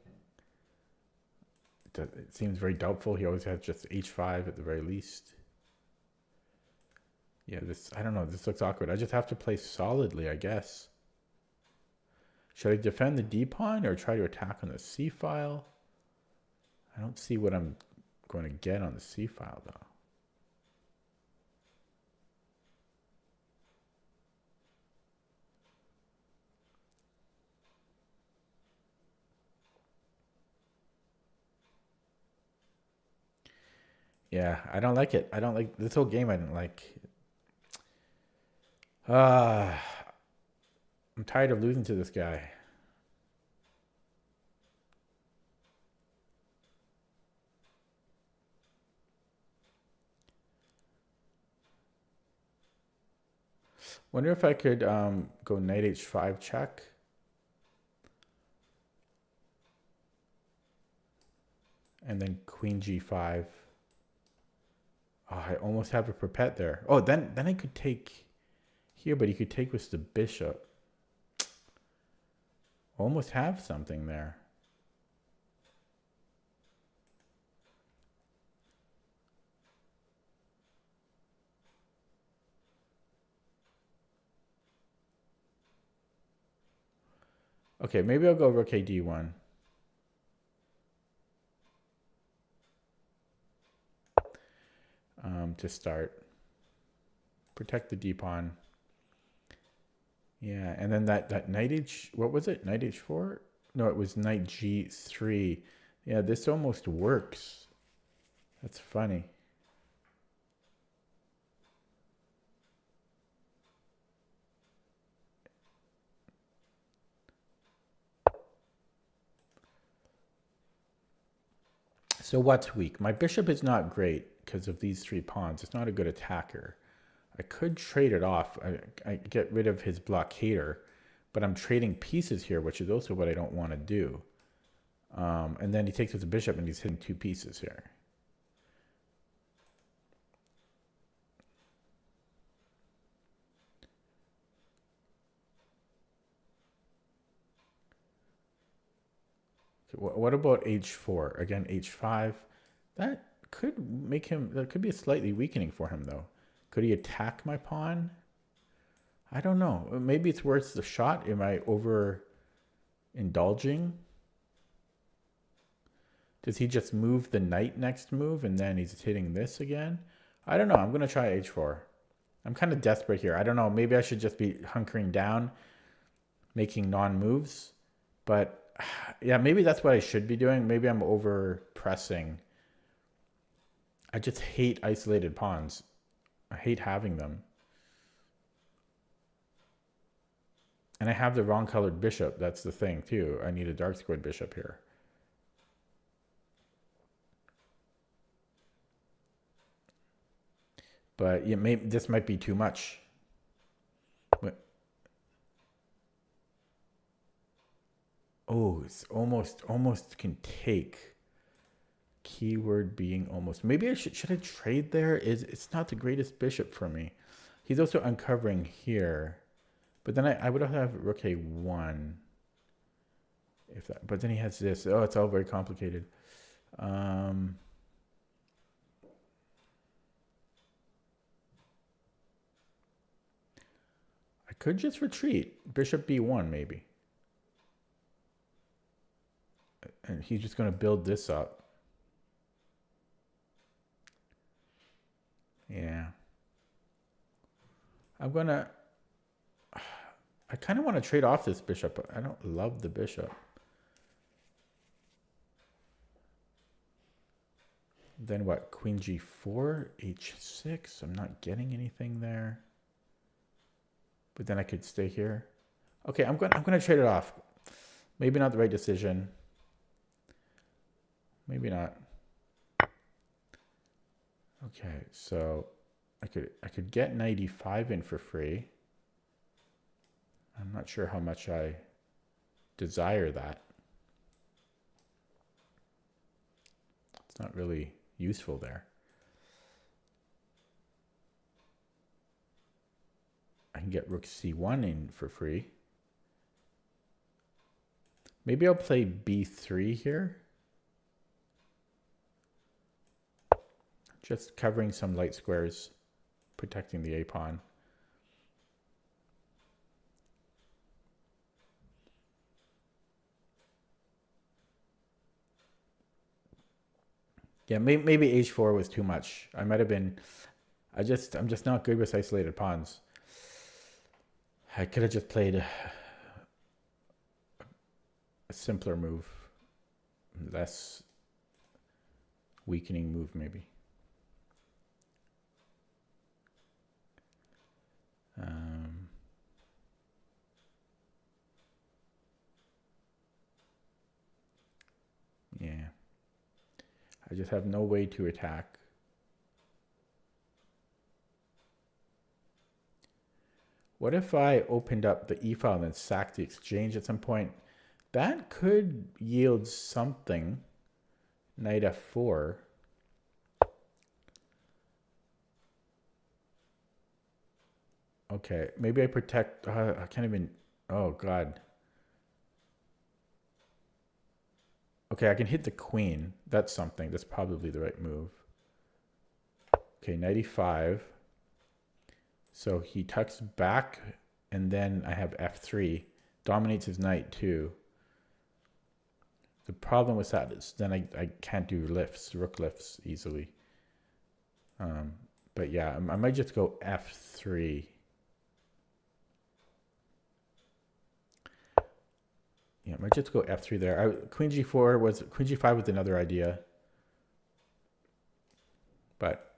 It seems very doubtful. He always has just h5 at the very least. Yeah, I don't know. This looks awkward. I just have to play solidly, I guess. Should I defend the d pawn or try to attack on the c file? I don't see what I'm going to get on the c file, though. Yeah, I don't like it. I don't like this whole game. I didn't like. I'm tired of losing to this guy. Wonder if I could go knight h5 check. And then queen g5. Oh, I almost have a perpet there. Oh, then I could take here, but he could take with the bishop. Almost have something there. Okay, maybe I'll go rook a d1. To start. Protect the d-pawn. Yeah, and then that knight h, what was it? Knight h4? No, it was knight g3. Yeah, this almost works. That's funny. So what's weak? My bishop is not great because of these three pawns. It's not a good attacker. I could trade it off. I get rid of his blockader, but I'm trading pieces here, which is also what I don't want to do. And then he takes with the bishop and he's hitting two pieces here. So what about h4? Again, h5. That could make him, that could be a slightly weakening for him though. Could he attack my pawn? I don't know. Maybe it's worth the shot. Am I over indulging? Does he just move the knight next move and then he's hitting this again? I don't know. I'm going to try h4. I'm kind of desperate here. I don't know. Maybe I should just be hunkering down, making non-moves. But yeah, maybe that's what I should be doing. Maybe I'm over pressing. I just hate isolated pawns. I hate having them. And I have the wrong colored bishop. That's the thing too. I need a dark squared bishop here. But yeah, maybe this might be too much. Oh, it's almost can take. Keyword being almost. Maybe I should I trade there? It's not the greatest bishop for me. He's also uncovering here. But then I would have rook a1. If that, but then he has this. Oh, it's all very complicated. I could just retreat. Bishop b1 maybe. And he's just going to build this up. Yeah. I'm going to... I kind of want to trade off this bishop, but I don't love the bishop. Then what? Queen g4, h6. I'm not getting anything there. But then I could stay here. Okay, I'm going to trade it off. Maybe not the right decision. Maybe not. Okay, so I could get knight e5 in for free. I'm not sure how much I desire that. It's not really useful there. I can get rook c1 in for free. Maybe I'll play b3 here. Just covering some light squares, protecting the a-pawn. Yeah, maybe h4 was too much. I might have been. I'm just not good with isolated pawns. I could have just played a simpler move, less weakening move maybe. Yeah. I just have no way to attack. What if I opened up the e-file and then sacked the exchange at some point? That could yield something. Knight f4. Okay, maybe I protect. I can't even. Oh, God. Okay, I can hit the queen. That's something. That's probably the right move. Okay, knight e5. So he tucks back, and then I have f3. Dominates his knight, too. The problem with that is then I can't do lifts, rook lifts easily. But yeah, I might just go f3. Yeah, I might just go f3 there. Queen g4 was queen g5 was another idea, but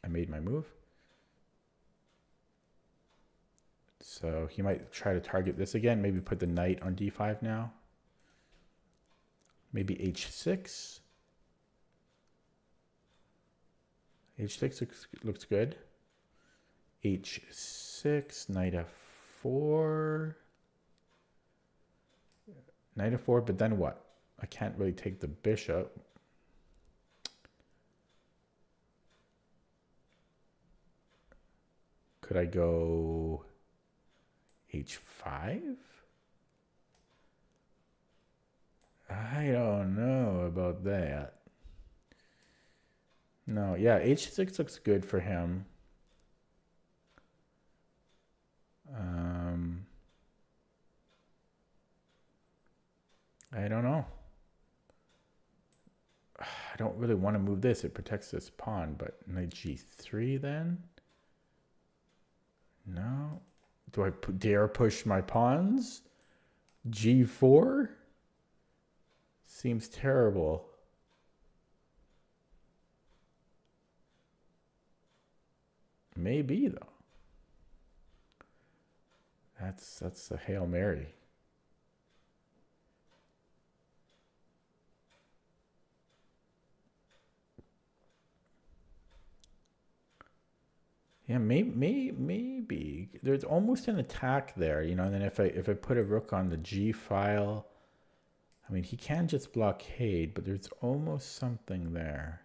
I made my move. So he might try to target this again. Maybe put the knight on d5 now. Maybe h6. h6 looks good. h6, knight f4. Knight f4, but then what? I can't really take the bishop. Could I go h5? I don't know about that. No, yeah, h6 looks good for him. I don't know. I don't really want to move this. It protects this pawn, but knight g3 then? No. Do I dare push my pawns? g4? Seems terrible. Maybe though. That's a Hail Mary. Yeah, maybe there's almost an attack there, you know. And then if I put a rook on the g file, I mean he can just blockade, but there's almost something there.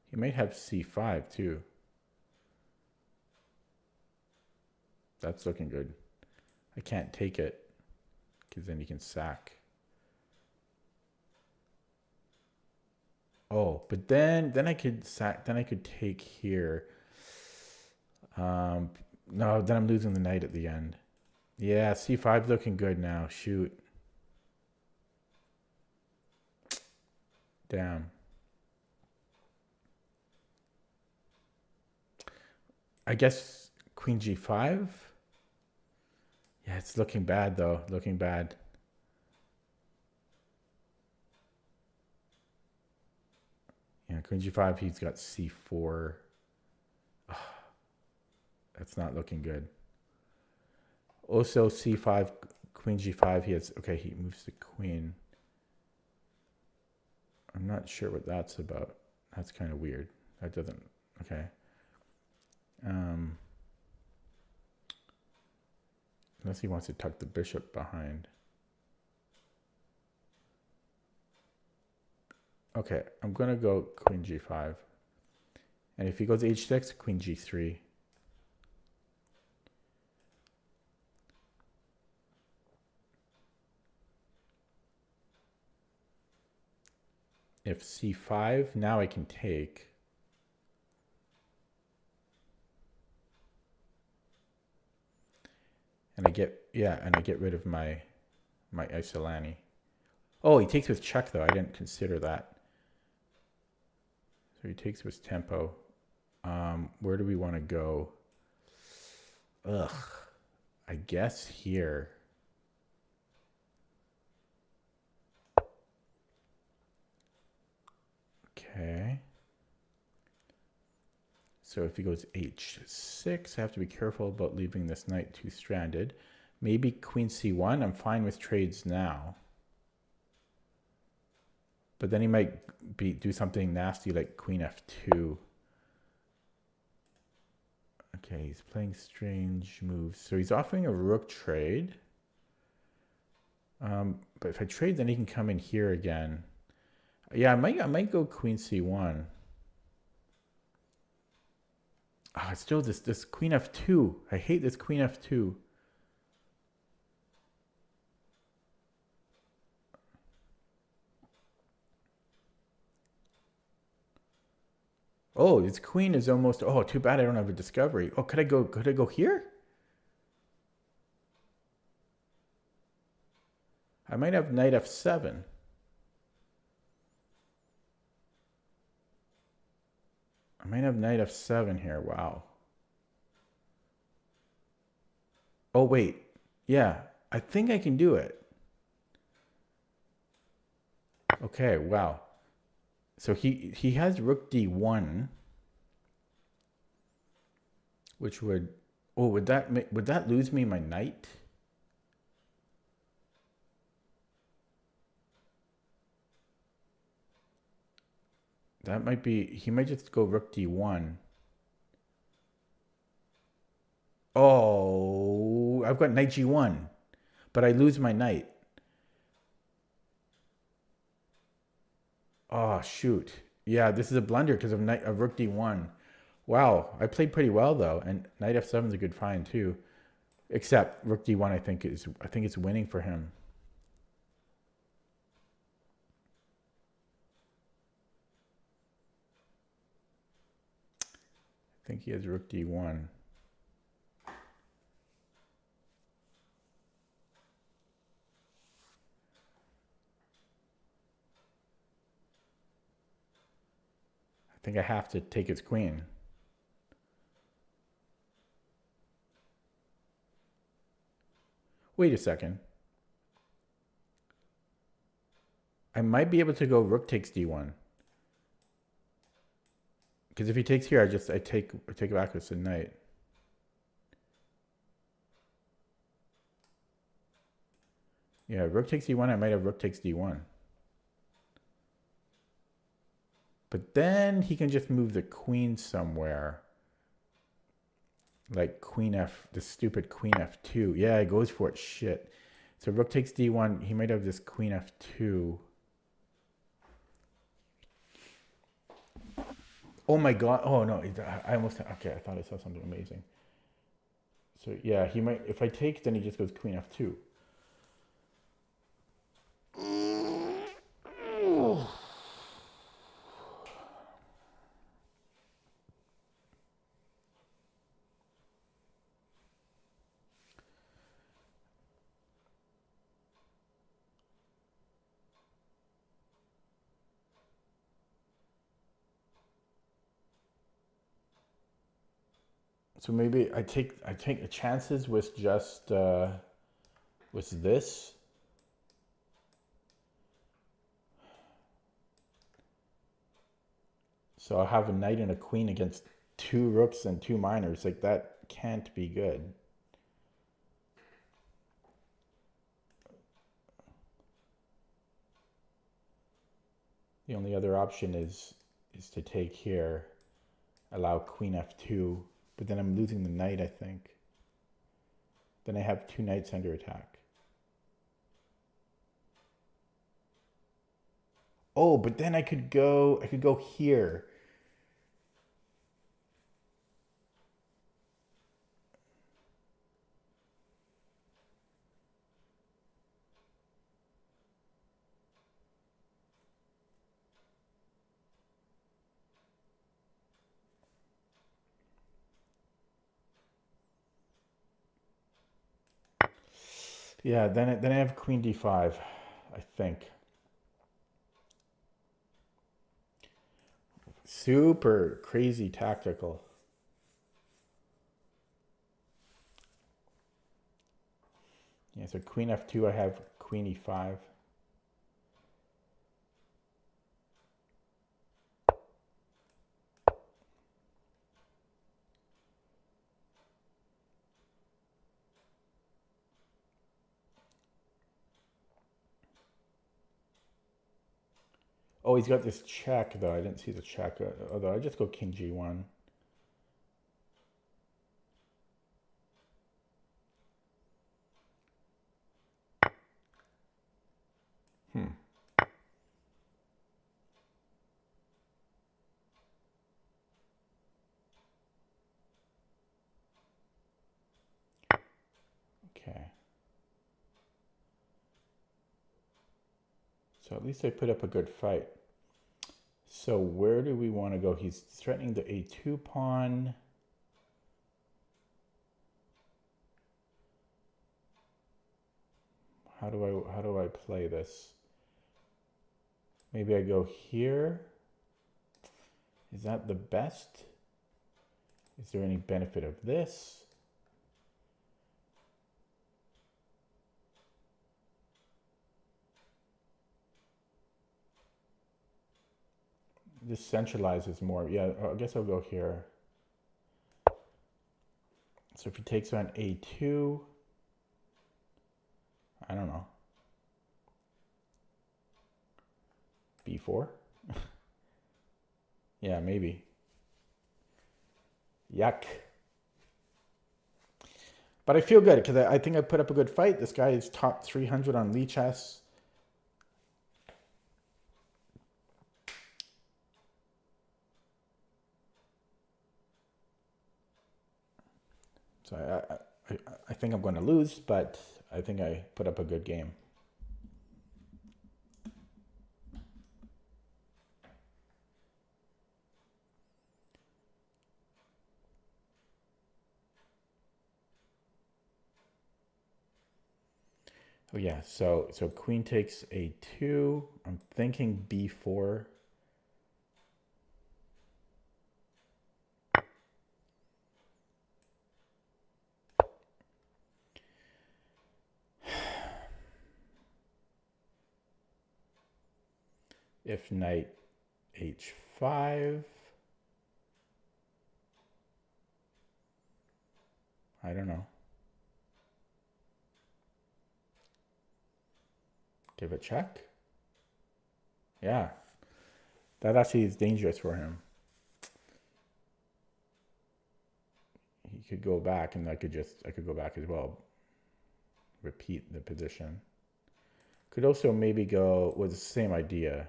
He might have c5 too. That's looking good. I can't take it because then he can sack. Oh, but then I could sack. Then I could take here. No, then I'm losing the knight at the end. Yeah, c5's looking good now. Shoot. Damn. I guess queen g5. Yeah, it's looking bad though. Looking bad. Yeah, queen g5. He's got c4. Oh, that's not looking good. Also c5, queen g5. He has. Okay, he moves the queen. I'm not sure what that's about. That's kind of weird. That doesn't. Okay. Unless he wants to tuck the bishop behind. Okay, I'm going to go queen g5. And if he goes h6, queen g3. If c5, now I can take. And I get rid of my Isolani. Oh, he takes with check though. I didn't consider that. So he takes with tempo. Where do we want to go? Ugh, I guess here. Okay. So if he goes h6, I have to be careful about leaving this knight too stranded. Maybe queen c1. I'm fine with trades now. But then he might do something nasty like queen f2. Okay, he's playing strange moves. So he's offering a rook trade. But if I trade, then he can come in here again. Yeah, I might go queen c1. Ah, it's still this queen f2. I hate this queen f2. Oh, this queen is almost. Oh, too bad I don't have a discovery. Oh, could I go here? I might have knight f7. I might have knight f7 here. Wow. Oh, wait. Yeah, I think I can do it. Okay, wow. So he has rook d1, which would, oh, would that lose me my knight? That might be, he might just go rook d1. Oh, I've got knight g1, but I lose my knight. Oh, shoot. Yeah, this is a blunder because of rook d1. Wow, I played pretty well though, and knight f7 is a good find too. Except rook d1, I think it's winning for him. I think he has rook d1. I think I have to take his queen. Wait a second. I might be able to go rook takes d1. Because if he takes here, I take back with the knight. Yeah, rook takes d1, I might have rook takes d1. But then he can just move the queen somewhere. Like queen f, the stupid queen f2. Yeah, he goes for it. Shit. So rook takes d1. He might have this queen f2. Oh my god. Oh no. I almost. Okay, I thought I saw something amazing. So yeah, he might. If I take, then he just goes queen f2. So maybe I take the chances with just with this. So I'll have a knight and a queen against two rooks and two minors. Like that can't be good. The only other option is to take here, allow queen f2, but then I'm losing the knight, I think. Then I have two knights under attack. Oh, but then I could go here. Yeah, then I have queen d5, I think. Super crazy tactical. Yeah, so queen f2, I have queen e5. Oh, he's got this check, though. I didn't see the check. Although I just go king g1. Okay. So at least I put up a good fight. So where do we want to go? He's threatening the a2 pawn. How do I play this? Maybe I go here. Is that the best? Is there any benefit of this? This centralizes more. Yeah, I guess I'll go here. So if he takes on a2, I don't know. b4? Yeah, maybe. Yuck. But I feel good because I think I put up a good fight. This guy is top 300 on Lichess. So I think I'm going to lose, but I think I put up a good game. Oh yeah, so queen takes a2. I'm thinking b4. If knight h5, I don't know. Give a check? Yeah. That actually is dangerous for him. He could go back and I could go back as well. Repeat the position. Could also maybe go with the same idea.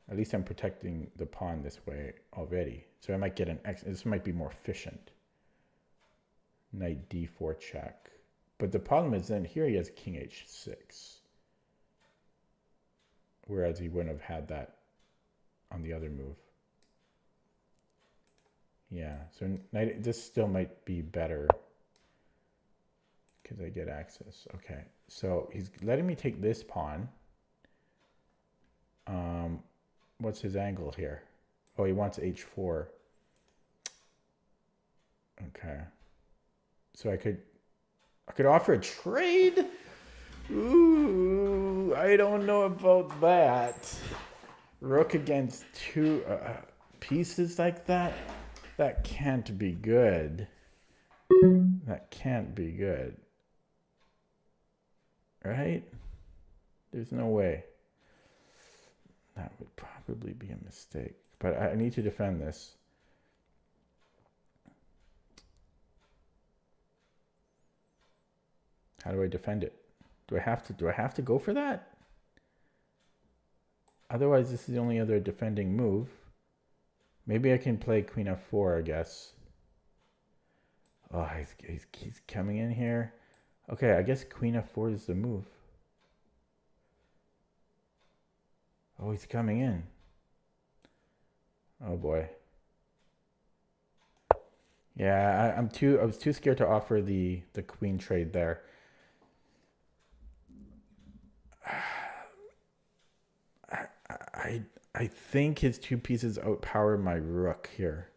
At least I'm protecting the pawn this way already. So I might get an X. This might be more efficient. Knight d4 check. But the problem is then here he has king h6. Whereas he wouldn't have had that on the other move. Yeah, so this still might be better because I get access. Okay, so he's letting me take this pawn. What's his angle here? Oh, he wants h4. Okay, so I could offer a trade. Ooh, I don't know about that. Rook against two pieces like that? That can't be good. That can't be good. Right? There's no way. That would probably be a mistake. But I need to defend this. How do I defend it? Do I have to go for that? Otherwise, this is the only other defending move. Maybe I can play queen f4, I guess. Oh, he's coming in here. Okay, I guess queen f4 is the move. Oh, he's coming in. Oh boy. Yeah, I was too scared to offer the queen trade there. I think his 2 pieces outpower my rook here.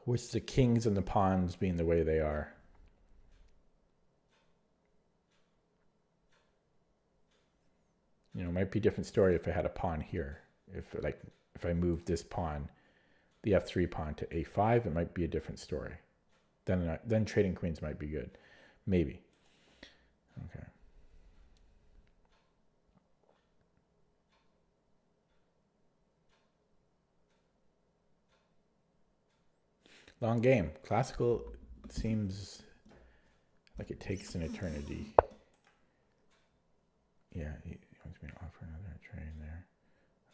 With the kings and the pawns being the way they are. You know, it might be a different story if I had a pawn here. If I moved this pawn, the f3 pawn to a5, it might be a different story. Then trading queens might be good. Maybe. Okay. Long game. Classical seems like it takes an eternity. Yeah, he wants me to offer another trade there.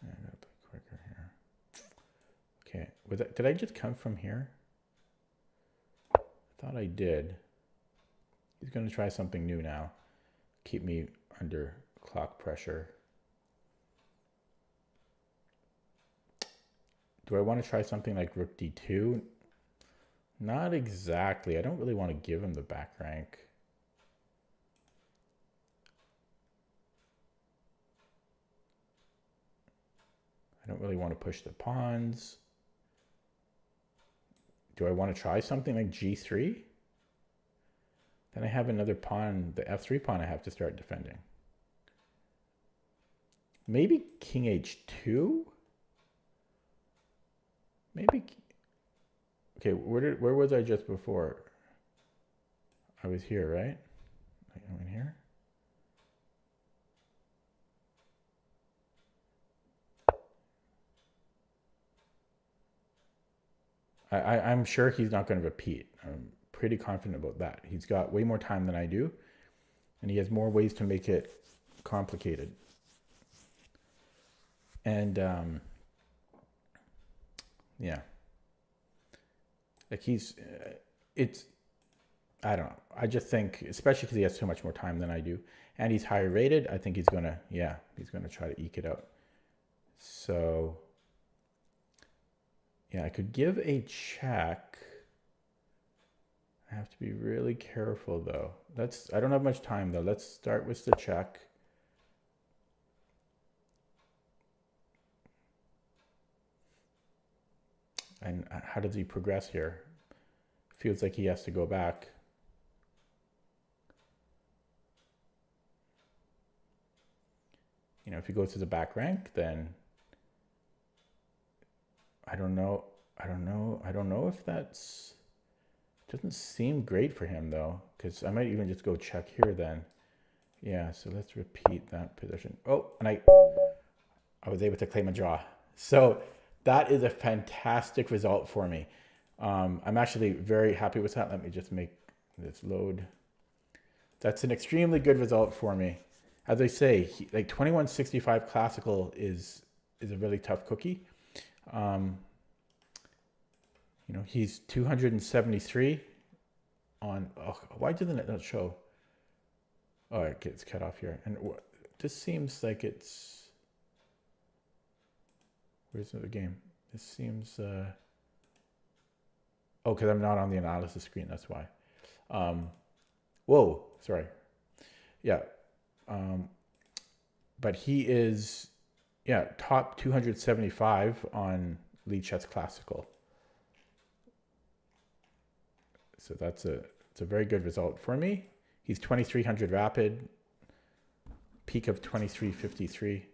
I gotta play quicker here. Okay, did I just come from here? I thought I did. He's gonna try something new now. Keep me under clock pressure. Do I want to try something like rook d2? Not exactly. I don't really want to give him the back rank. I don't really want to push the pawns. Do I want to try something like g3? Then I have another pawn, the f3 pawn I have to start defending. Maybe king h2? Maybe... Okay, where was I just before? I was here, right? I'm in here. I'm sure he's not going to repeat. I'm pretty confident about that. He's got way more time than I do, and he has more ways to make it complicated. And yeah. Like I don't know. I just think, especially because he has so much more time than I do, and he's higher rated, I think he's gonna try to eke it out. So yeah, I could give a check. I have to be really careful though. I don't have much time though. Let's start with the check. And how does he progress here? Feels like he has to go back. You know, if he goes to the back rank, then I don't know if that's... Doesn't seem great for him though, because I might even just go check here then. Yeah, so let's repeat that position. Oh, and I was able to claim a draw. So that is a fantastic result for me. I'm actually very happy with that. Let me just make this load. That's an extremely good result for me. As I say, like 2165 classical is a really tough cookie. You know, he's 273 on, oh, why didn't it not show? Oh, it gets cut off here. And this seems like it's, where's the game? This seems, oh, because I'm not on the analysis screen, that's why. Whoa, sorry. Yeah. But he is, yeah, top 275 on Lichess Classical. So it's a very good result for me. He's 2300 rapid, peak of 2353.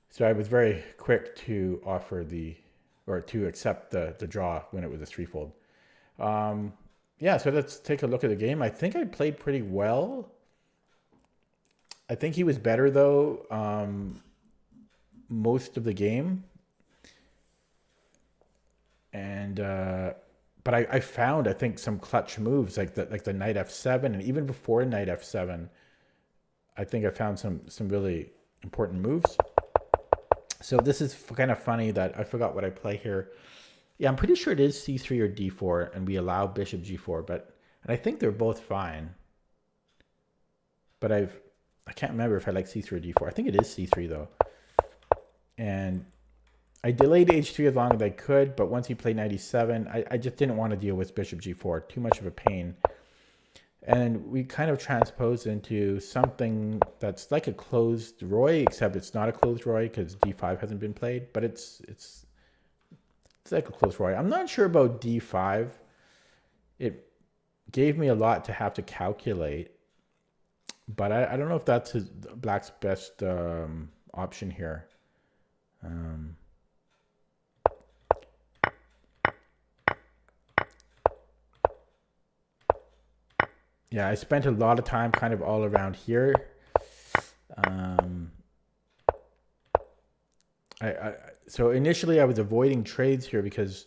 So I was very quick to offer to accept the draw when it was a threefold. Yeah, so let's take a look at the game. I think I played pretty well. I think he was better though most of the game. And but I found, I think, some clutch moves like the knight f7, and even before knight f7, I think I found some really important moves. So this is kind of funny that I forgot what I play here. Yeah, I'm pretty sure it is c3 or d4, and we allow bishop g4, and I think they're both fine. But I can't remember if I like c3 or d4. I think it is c3 though. And I delayed h3 as long as I could, but once he played knight e7, I just didn't want to deal with bishop g4. Too much of a pain. And we kind of transposed into something that's like a closed Roy, except it's not a closed Roy because d5 hasn't been played, but it's like a closed Roy. I'm not sure about d5. It gave me a lot to have to calculate, but I don't know if that's Black's best option here. Yeah, I spent a lot of time kind of all around here. So initially I was avoiding trades here because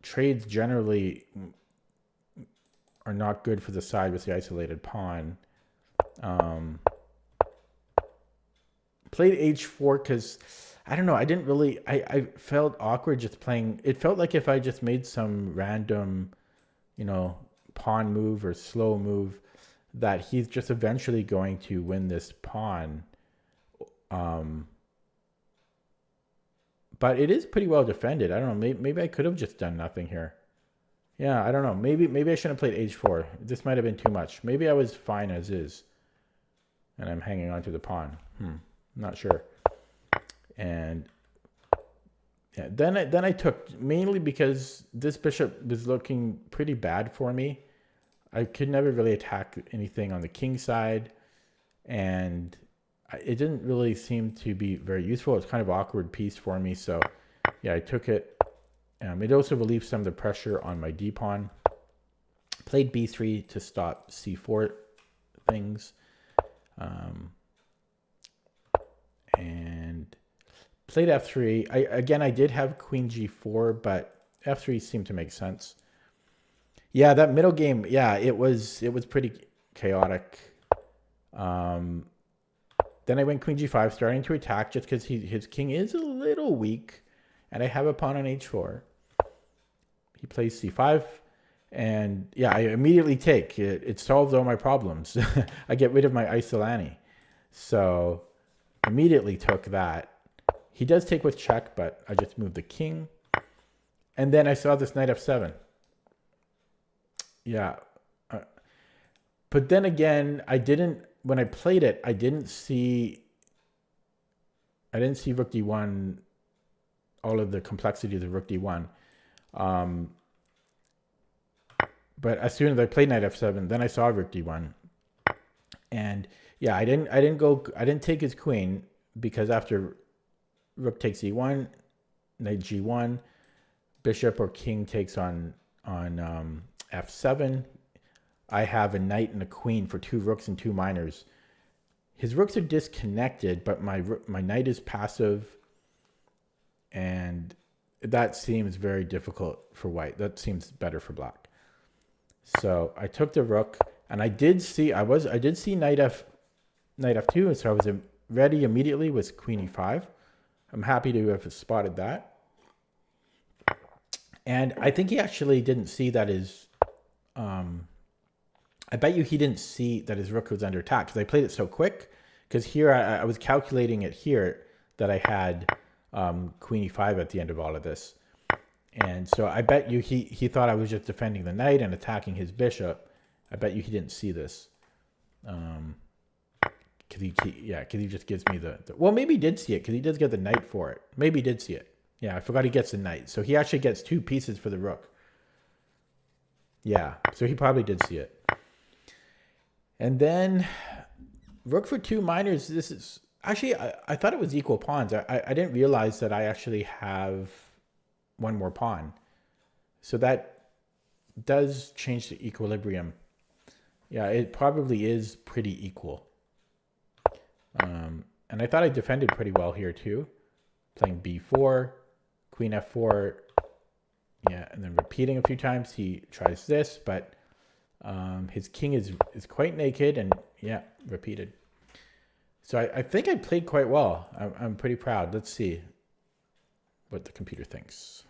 trades generally are not good for the side with the isolated pawn. Played h4 because I don't know. I didn't really. I felt awkward just playing. It felt like if I just made some random, pawn move or slow move, that he's just eventually going to win this pawn. But it is pretty well defended. I don't know. Maybe I could have just done nothing here. Yeah, I don't know. Maybe I shouldn't have played h4. This might have been too much. Maybe I was fine as is, and I'm hanging on to the pawn. Not sure. And yeah, then I took, mainly because this bishop was looking pretty bad for me. I could never really attack anything on the king side, and it didn't really seem to be very useful. It's kind of an awkward piece for me, so yeah, I took it. It also relieved some of the pressure on my d pawn. Played b3 to stop c4 things, and played f3. I did have queen g4, but f3 seemed to make sense. Yeah, that middle game, yeah, it was pretty chaotic. Then I went queen g5, starting to attack just because his king is a little weak, and I have a pawn on h4. He plays c5, and yeah, I immediately take it. It solves all my problems. I get rid of my Isolani, so immediately took that. He does take with check, but I just moved the king. And then I saw this knight f7. Yeah. But then again, when I played it, I didn't see rook d1, all of the complexities of rook d1. But as soon as I played knight f7, then I saw rook d1. And yeah, I didn't take his queen, because after rook takes e1, knight g1, bishop or king takes on f7. I have a knight and a queen for 2 rooks and 2 minors. His rooks are disconnected, but my knight is passive, and that seems very difficult for white. That seems better for black. So I took the rook, and I did see knight f2, and so I was ready immediately with queen e5. I'm happy to have spotted that. And I think he actually didn't see that his I bet you he didn't see that his rook was under attack, because I played it so quick. Because here I was calculating it here that I had queen e5 at the end of all of this. And so I bet you he thought I was just defending the knight and attacking his bishop. I bet you he didn't see this. Because he just gives me well, maybe he did see it, because he does get the knight for it. Maybe he did see it. Yeah, I forgot he gets the knight. So he actually gets 2 pieces for the rook. Yeah, so he probably did see it. And then rook for 2 minors. This is actually, I thought it was equal pawns. I didn't realize that I actually have one more pawn. So that does change the equilibrium. Yeah, it probably is pretty equal. And I thought I defended pretty well here too. Playing b4, queen f4. Yeah, and then repeating a few times. He tries this, but his king is quite naked, and yeah, repeated. So I think I played quite well. I'm pretty proud. Let's see what the computer thinks.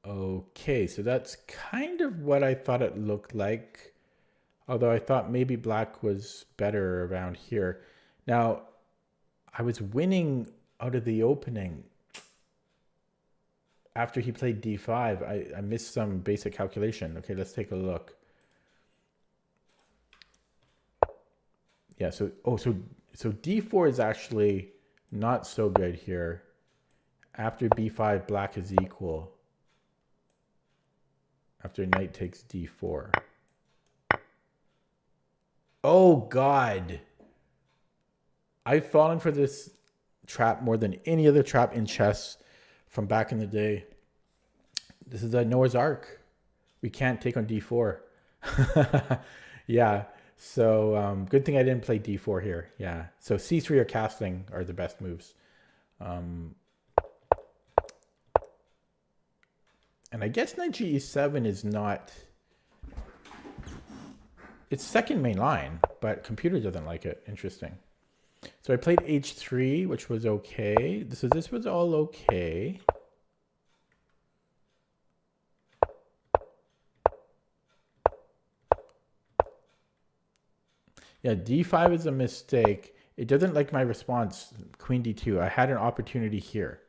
Okay, so that's kind of what I thought it looked like. Although I thought maybe black was better around here. Now, I was winning out of the opening. After he played d5, I missed some basic calculation. Okay, let's take a look. Yeah, so d4 is actually not so good here. After b5, black is equal. After knight takes d4. Oh, God. I've fallen for this trap more than any other trap in chess from back in the day. This is a Noah's Ark. We can't take on d4. Yeah. So good thing I didn't play d4 here. Yeah. So c3 or castling are the best moves. And I guess knight ge7 is not... It's second main line, but computer doesn't like it. Interesting. So I played h3, which was okay. So this was all okay. Yeah, d5 is a mistake. It doesn't like my response, queen d2. I had an opportunity here.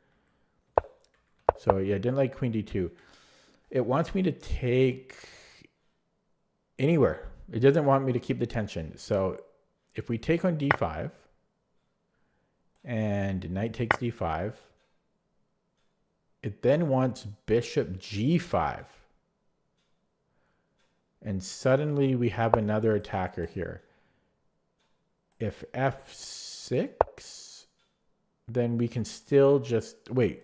So yeah, I didn't like queen d2. It wants me to take anywhere. It doesn't want me to keep the tension. So if we take on d5 and knight takes d5, it then wants bishop g5. And suddenly we have another attacker here. If f6, then we can still just wait.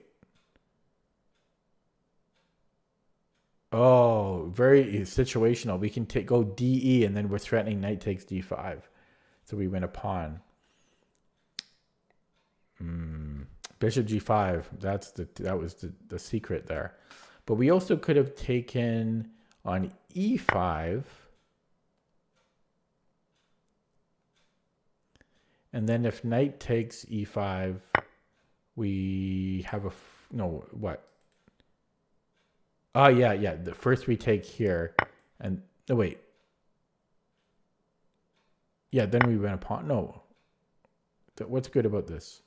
Oh, very situational. We can go DE and then we're threatening knight takes d5. So we win a pawn. Bishop g5. That was the secret there. But we also could have taken on e5. And then if knight takes e5, we have a no, what? Oh, yeah. The first we take here, and no, wait. Yeah, then we win a pawn. No. What's good about this?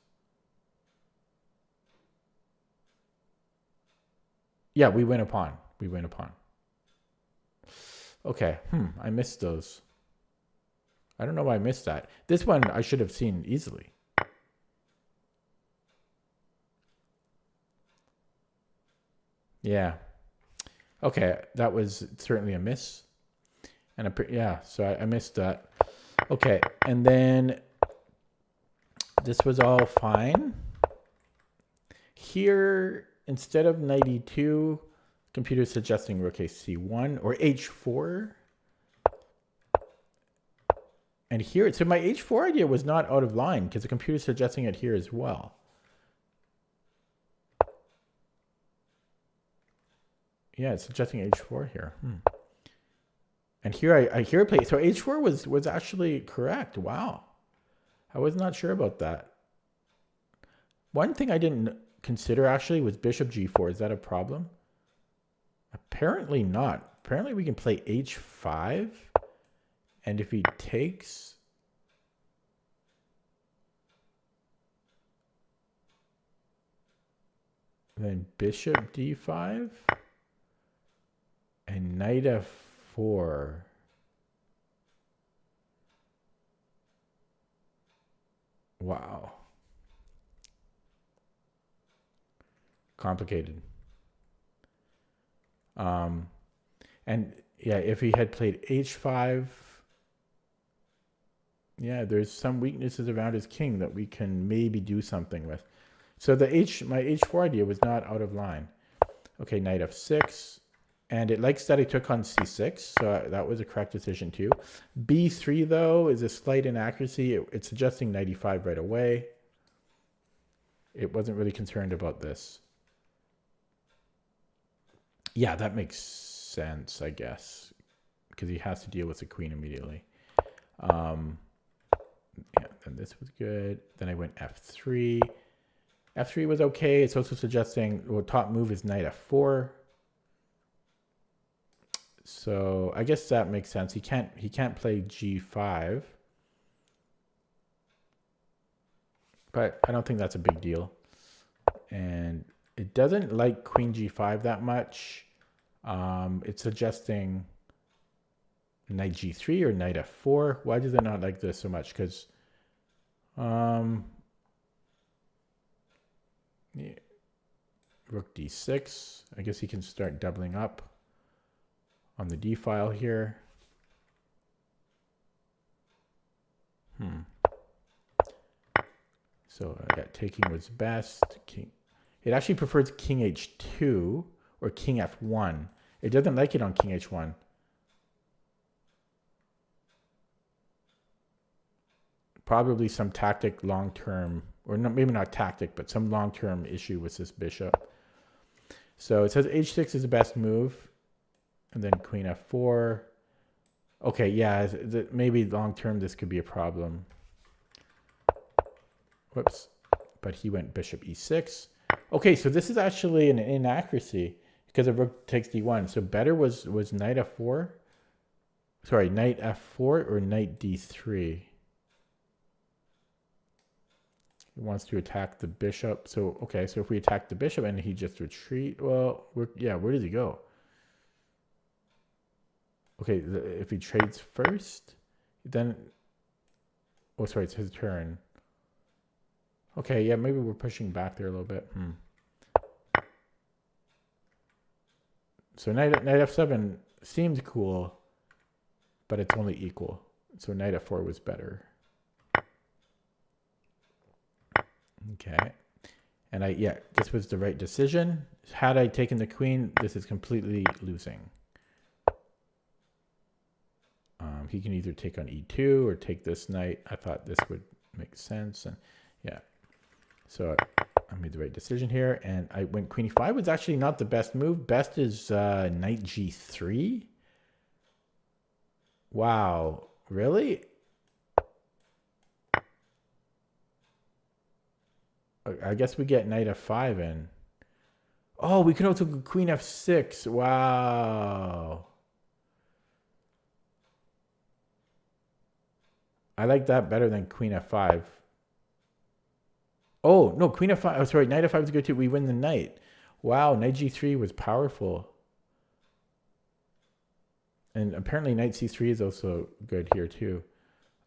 Yeah, we win a pawn. We win a pawn. Okay. I missed those. I don't know why I missed that. This one I should have seen easily. Yeah. Okay, that was certainly a miss. And so I missed that. Okay, and then this was all fine. Here, instead of knight e2, computer suggesting rook c1 or h4. And here, so my h4 idea was not out of line because the computer is suggesting it here as well. Yeah, it's suggesting h4 here. And here I play. So h4 was actually correct. Wow. I was not sure about that. One thing I didn't consider actually was bishop g4. Is that a problem? Apparently not. Apparently we can play h5. And if he takes, then bishop d5 and knight f4. Wow. Complicated. And yeah, if he had played h5, yeah, there's some weaknesses around his king that we can maybe do something with. So my h4 idea was not out of line. Okay, knight f6. And it likes that I took on c6, so that was a correct decision too. b3, though, is a slight inaccuracy. It's suggesting knight e5 right away. It wasn't really concerned about this. Yeah, that makes sense, I guess, because he has to deal with the queen immediately. Yeah, then this was good. Then I went f3. f3 was okay. It's also suggesting, well, top move is knight f4. So I guess that makes sense. He can't play g5. But I don't think that's a big deal. And it doesn't like queen g5 that much. It's suggesting knight g3 or knight f4. Why does it not like this so much? Because yeah, rook d6. I guess he can start doubling up on the d file here. So yeah, taking was best. King. It actually prefers king h2 or king f1. It doesn't like it on king h1. Probably some tactic long-term, or not, maybe not tactic, but some long-term issue with this bishop. So it says h6 is the best move, and then queen f4. Okay, yeah, maybe long-term this could be a problem. Whoops, but he went bishop e6. Okay, so this is actually an inaccuracy because of rook takes d1. So better was knight f4. Sorry, knight f4 or knight d3. He wants to attack the bishop. So, okay, so if we attack the bishop and he just retreat, well, yeah, where does he go? Okay, if he trades first, then, oh, sorry, it's his turn. Okay, yeah, maybe we're pushing back there a little bit. So knight f7 seemed cool, but it's only equal. So knight f4 was better. Okay. And yeah, this was the right decision. Had I taken the queen, this is completely losing. He can either take on e2 or take this knight. I thought this would make sense. And yeah. So I made the right decision here. And I went queen e5 was actually not the best move. Best is knight g3. Wow. Really? I guess we get knight f5 in. Oh, we could also go queen f6. Wow. I like that better than queen f5. Oh, no, queen f5. Oh, sorry, knight f5 is good too. We win the knight. Wow, knight g3 was powerful. And apparently knight c3 is also good here too.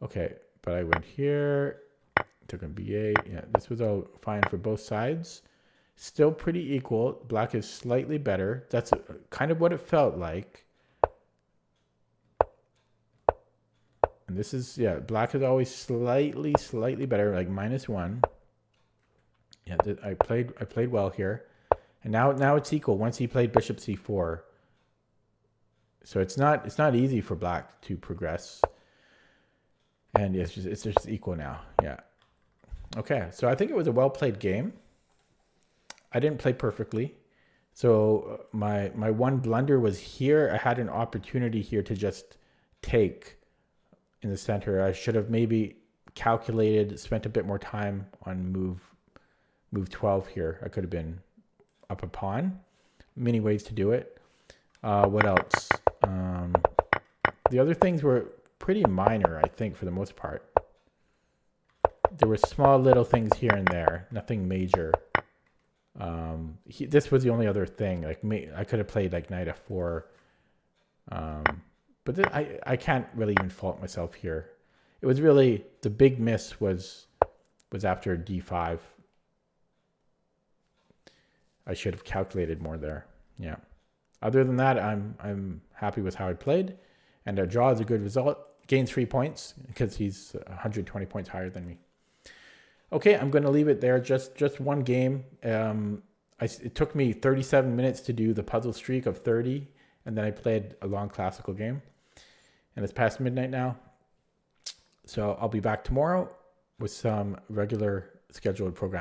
Okay, but I went here. Took on b8. Yeah, this was all fine for both sides. Still pretty equal. Black is slightly better. That's kind of what it felt like. And this is, yeah, black is always slightly better, like -1. Yeah, I played well here. And now it's equal once he played bishop c4. So it's not easy for black to progress. And it's just equal now. Yeah. Okay, so I think it was a well-played game. I didn't play perfectly. So my one blunder was here. I had an opportunity here to just take in the center. I should have maybe calculated, spent a bit more time on move 12 here. I could have been up a pawn. Many ways to do it. What else? The other things were pretty minor, I think, for the most part. There were small little things here and there, nothing major. This was the only other thing. Like I could have played like knight f4, but I can't really even fault myself here. It was really the big miss was after d5. I should have calculated more there. Yeah. Other than that, I'm happy with how I played, and a draw is a good result. Gained 3 points because he's 120 points higher than me. Okay, I'm going to leave it there. Just one game. It took me 37 minutes to do the puzzle streak of 30, and then I played a long classical game. And it's past midnight now. So I'll be back tomorrow with some regular scheduled programming.